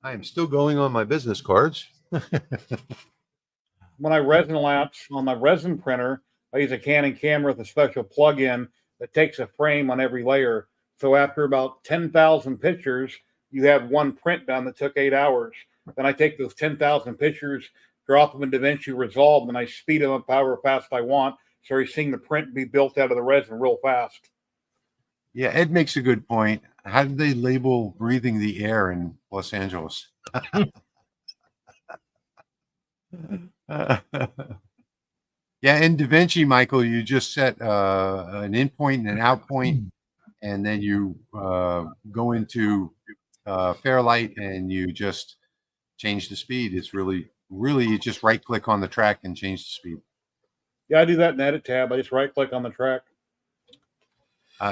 I am still going on my business cards. When I resin lapse on my resin printer, I use a Canon camera with a special plug-in that takes a frame on every layer. So after about 10,000 pictures, you have one print done that took 8 hours. Then I take those 10,000 pictures, drop them in DaVinci Resolve, and I speed them up however fast I want. So you're seeing the print be built out of the resin real fast. Yeah, Ed makes a good point. How did they label breathing the air in Los Angeles? Yeah, in DaVinci, Michael, you just set an in point and an out point, and then you go into Fairlight and you just change the speed. It's really you just right click on the track and change the speed. Yeah, I do that in Edit tab. I just right click on the track.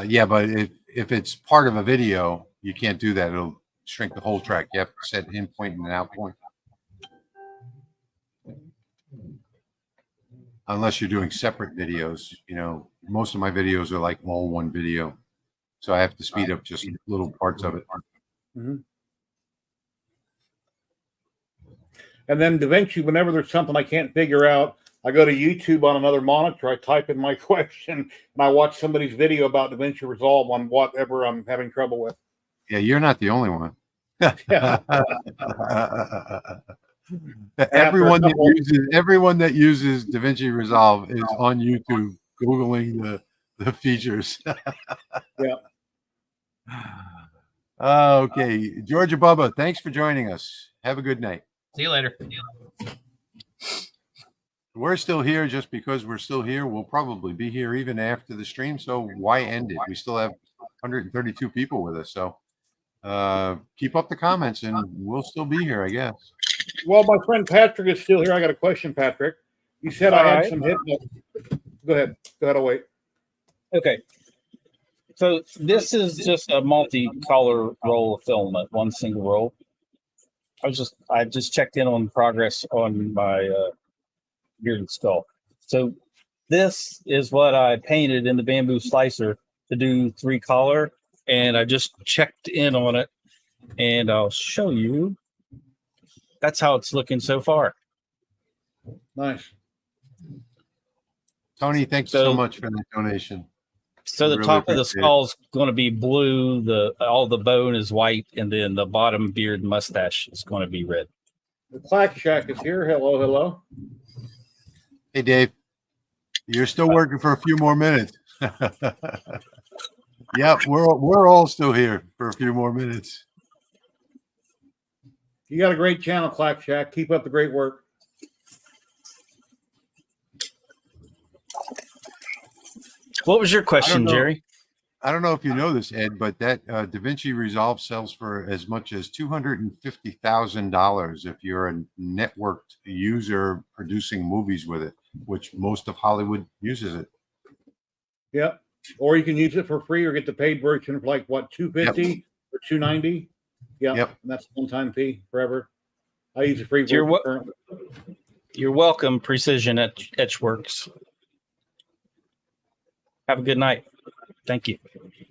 Yeah, but if it's part of a video, you can't do that. It'll shrink the whole track. You have to set in point and an out point. Unless you're doing separate videos, you know, most of my videos are like all one video. So I have to speed up just little parts of it. Mm-hmm. And then DaVinci, whenever there's something I can't figure out, I go to YouTube on another monitor, I type in my question, and I watch somebody's video about DaVinci Resolve on whatever I'm having trouble with. Yeah, you're not the only one. Yeah. Everyone that uses DaVinci Resolve is on YouTube Googling the features. Yeah. Okay. Georgia Bubba, thanks for joining us. Have a good night. See you later. We're still here just because we're still here. We'll probably be here even after the stream. So why end it? We still have 132 people with us. So keep up the comments and we'll still be here, I guess. Well, my friend Patrick is still here. I got a question, Patrick. You said I had some hit. Go ahead. I'll wait. Okay. So this is just a multi-color roll of filament, one single roll. I just checked in on progress on my bearded skull. So this is what I painted in the bamboo slicer to do 3 color, and I just checked in on it, and I'll show you. That's how it's looking so far. Nice. Tony, thanks so much for the donation. So the really top of the appreciate skull is going to be blue. All the bone is white, and then the bottom beard mustache is going to be red. The Clack Shack is here. Hello, hello. Hey, Dave. You're still working for a few more minutes. Yep, we're all still here for a few more minutes. You got a great channel, Clack Shack. Keep up the great work. What was your question, Jerry? I don't know if you know this, Ed, but that DaVinci Resolve sells for as much as $250,000 if you're a networked user producing movies with it, which most of Hollywood uses it. Yep. Or you can use it for free or get the paid version for like what, $250 or $290. Yep. And that's a one-time fee forever. I use a free version currently. You're welcome, Precision Etchworks. Have a good night. Thank you.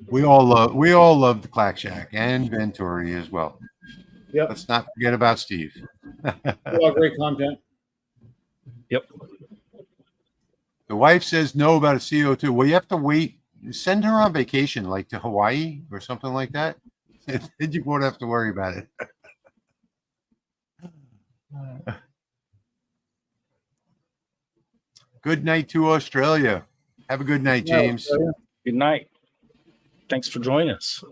We all love the Clack Shack and Venturi as well. Yep. Let's not forget about Steve. All great content. Yep. The wife says no about a CO2. Well, you have to wait. Send her on vacation, like to Hawaii or something like that. Then you won't have to worry about it. Good night to Australia. Have a good night, James. Good night. Thanks for joining us.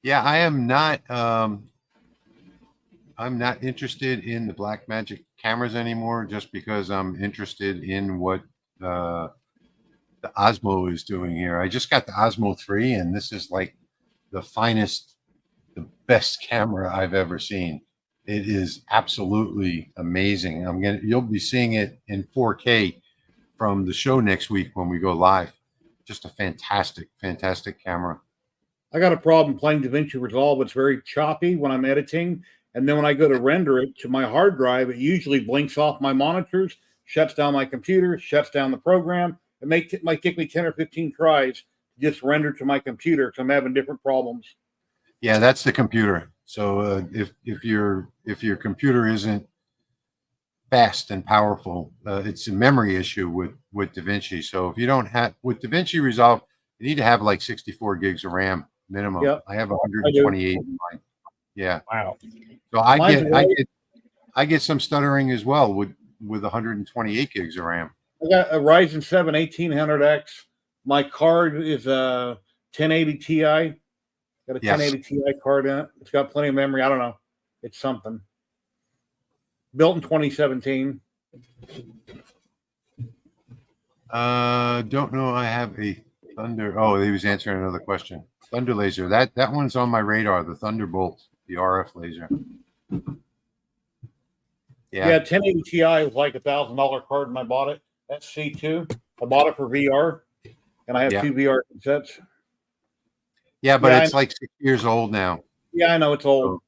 Yeah, I am not. I'm not interested in the Blackmagic cameras anymore, just because I'm interested in what the Osmo is doing here. I just got the Osmo 3, and this is like the finest, the best camera I've ever seen. It is absolutely amazing. You'll be seeing it in 4K from the show next week when we go live. Just a fantastic, fantastic camera. I got a problem playing DaVinci Resolve. It's very choppy when I'm editing. And then when I go to render it to my hard drive, it usually blinks off my monitors, shuts down my computer, shuts down the program. It might take me 10 or 15 tries to just render to my computer because I'm having different problems. Yeah, that's the computer. So if your computer isn't fast and powerful, it's a memory issue with DaVinci. So if you don't have with DaVinci Resolve, you need to have like 64 gigs of RAM minimum. Yep. I have 128 in mine. Yeah. Wow. So I get some stuttering as well with 128 gigs of RAM. I got a Ryzen 7 1800X My card is a 1080 Ti. Got a Yes. 1080 Ti card in it. It's got plenty of memory. I don't know. It's something. Built in 2017. Don't know. I have a Thunder. Oh, he was answering another question. Thunder laser. That one's on my radar. The Thunderbolt, the RF laser. Yeah, Yeah. 1080 Ti was like $1,000 card when I bought it. That's C2. I bought it for VR, and I have Yeah. 2 VR sets. Yeah, but Yeah, it's like 6 years old now. Yeah, I know it's old,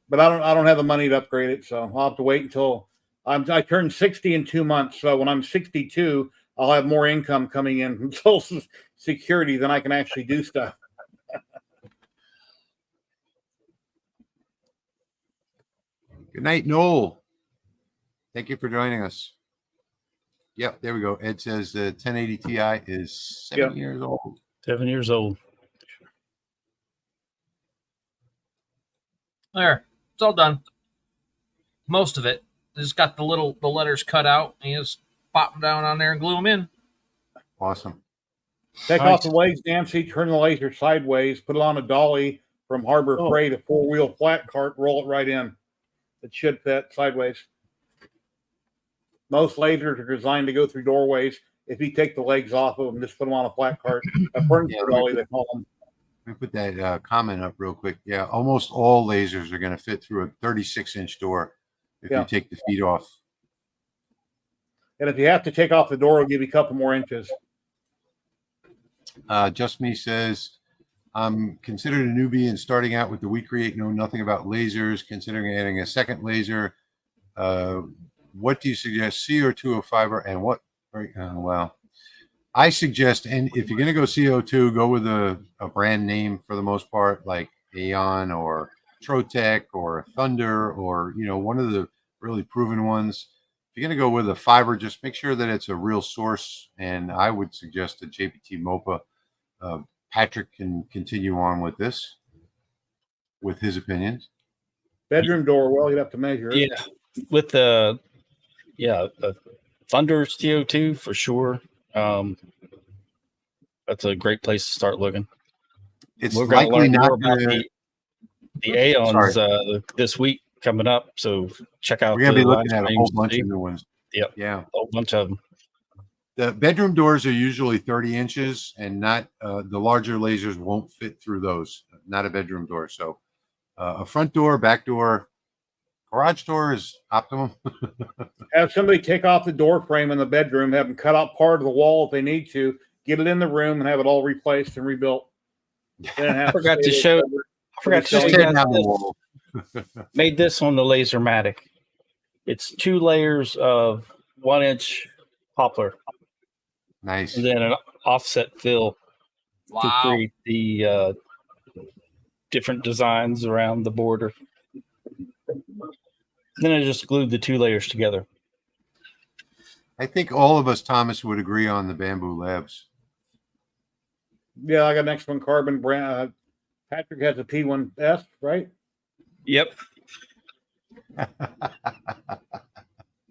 but I don't have the money to upgrade it, so I'll have to wait until I turn 60 in 2 months. So when I'm 62, I'll have more income coming in from Social Security than I can actually do stuff. Good night, Noel. Thank you for joining us. Yep, there we go. Ed says the 1080 Ti is 7 years old. 7 years old. There, it's all done. Most of it. Just got the letters cut out, and you just pop them down on there and glue them in. Awesome. Take Nice. off the legs, Nancy, turn the laser sideways, put it on a dolly from Harbor Freight, a 4-wheel flat cart, roll it right in. It should fit sideways. Most lasers are designed to go through doorways. If you take the legs off of them, just put them on a flat cart, a furniture dolly, they call them. Let me put that comment up real quick. Yeah, almost all lasers are going to fit through a 36-inch door if you take the feet off. And if you have to take off the door, it'll give you a couple more inches. Just Me says, I'm considered a newbie and starting out with the We Create, know nothing about lasers, considering adding a second laser. What do you suggest, CO2 or fiber, and what? Well, I suggest, and if you're going to go CO2, go with a brand name for the most part, like Aeon or Trotec or Thunder, or one of the really proven ones. If you're going to go with a fiber, just make sure that it's a real source, and I would suggest a JPT MOPA. Patrick can continue on with this, with his opinions. Bedroom door, well, you'd have to measure it. Yeah, with the Thunder CO2 for sure. That's a great place to start looking. It's We're going to likely learn not more about gonna, the Aeons this week coming up. So check out. We're going to be the looking at a whole Livestreams bunch to see. of new ones. Yep. Yeah. A whole bunch of them. The bedroom doors are usually 30 inches, and not the larger lasers won't fit through those. Not a bedroom door. So a front door, back door, garage door is optimum. Have somebody take off the door frame in the bedroom, have them cut out part of the wall if they need to, get it in the room, and have it all replaced and rebuilt. I forgot to show you guys this. Made this on the LaserMATIC. It's 2 layers of 1-inch poplar. Nice. And then an offset fill to create the different designs around the border. Then I just glued the 2 layers together. I think all of us, Thomas, would agree on the Bamboo Labs. Yeah, I got next one, carbon brand. Patrick has a P1S, right? Yep.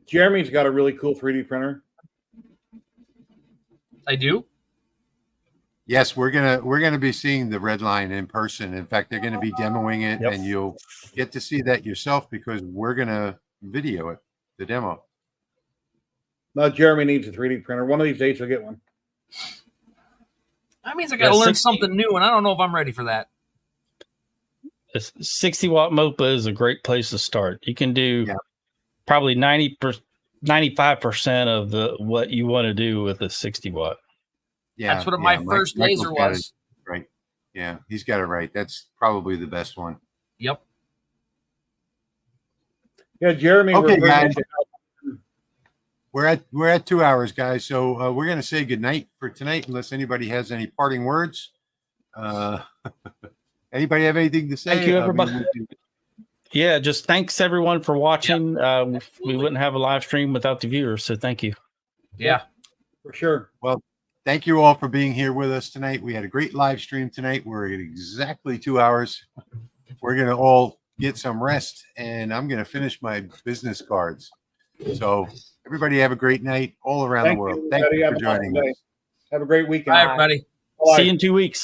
Jeremy's got a really cool 3D printer. I do. Yes, we're gonna be seeing the Red Line in person. In fact, they're gonna be demoing it, and you'll get to see that yourself because we're gonna video it, the demo. No, Jeremy needs a 3D printer. One of these days he'll get one. That means I got to learn something new, and I don't know if I'm ready for that. A 60-watt MOPA is a great place to start. You can do probably 95% of what you want to do with a 60-watt. Yeah, that's what my first laser was. Right. Yeah, he's got it right. That's probably the best one. Yep. Yeah, Jeremy. Okay, guys. We're at 2 hours, guys. So we're gonna say goodnight for tonight, unless anybody has any parting words. Anybody have anything to say? Thank you, everybody. Yeah, just thanks everyone for watching. We wouldn't have a live stream without the viewers, so thank you. Yeah, for sure. Well, thank you all for being here with us tonight. We had a great live stream tonight. We're at exactly 2 hours. We're gonna all get some rest, and I'm gonna finish my business cards. So everybody have a great night all around the world. Thank you for joining us. Have a great weekend. Bye, everybody. Bye. See you in 2 weeks.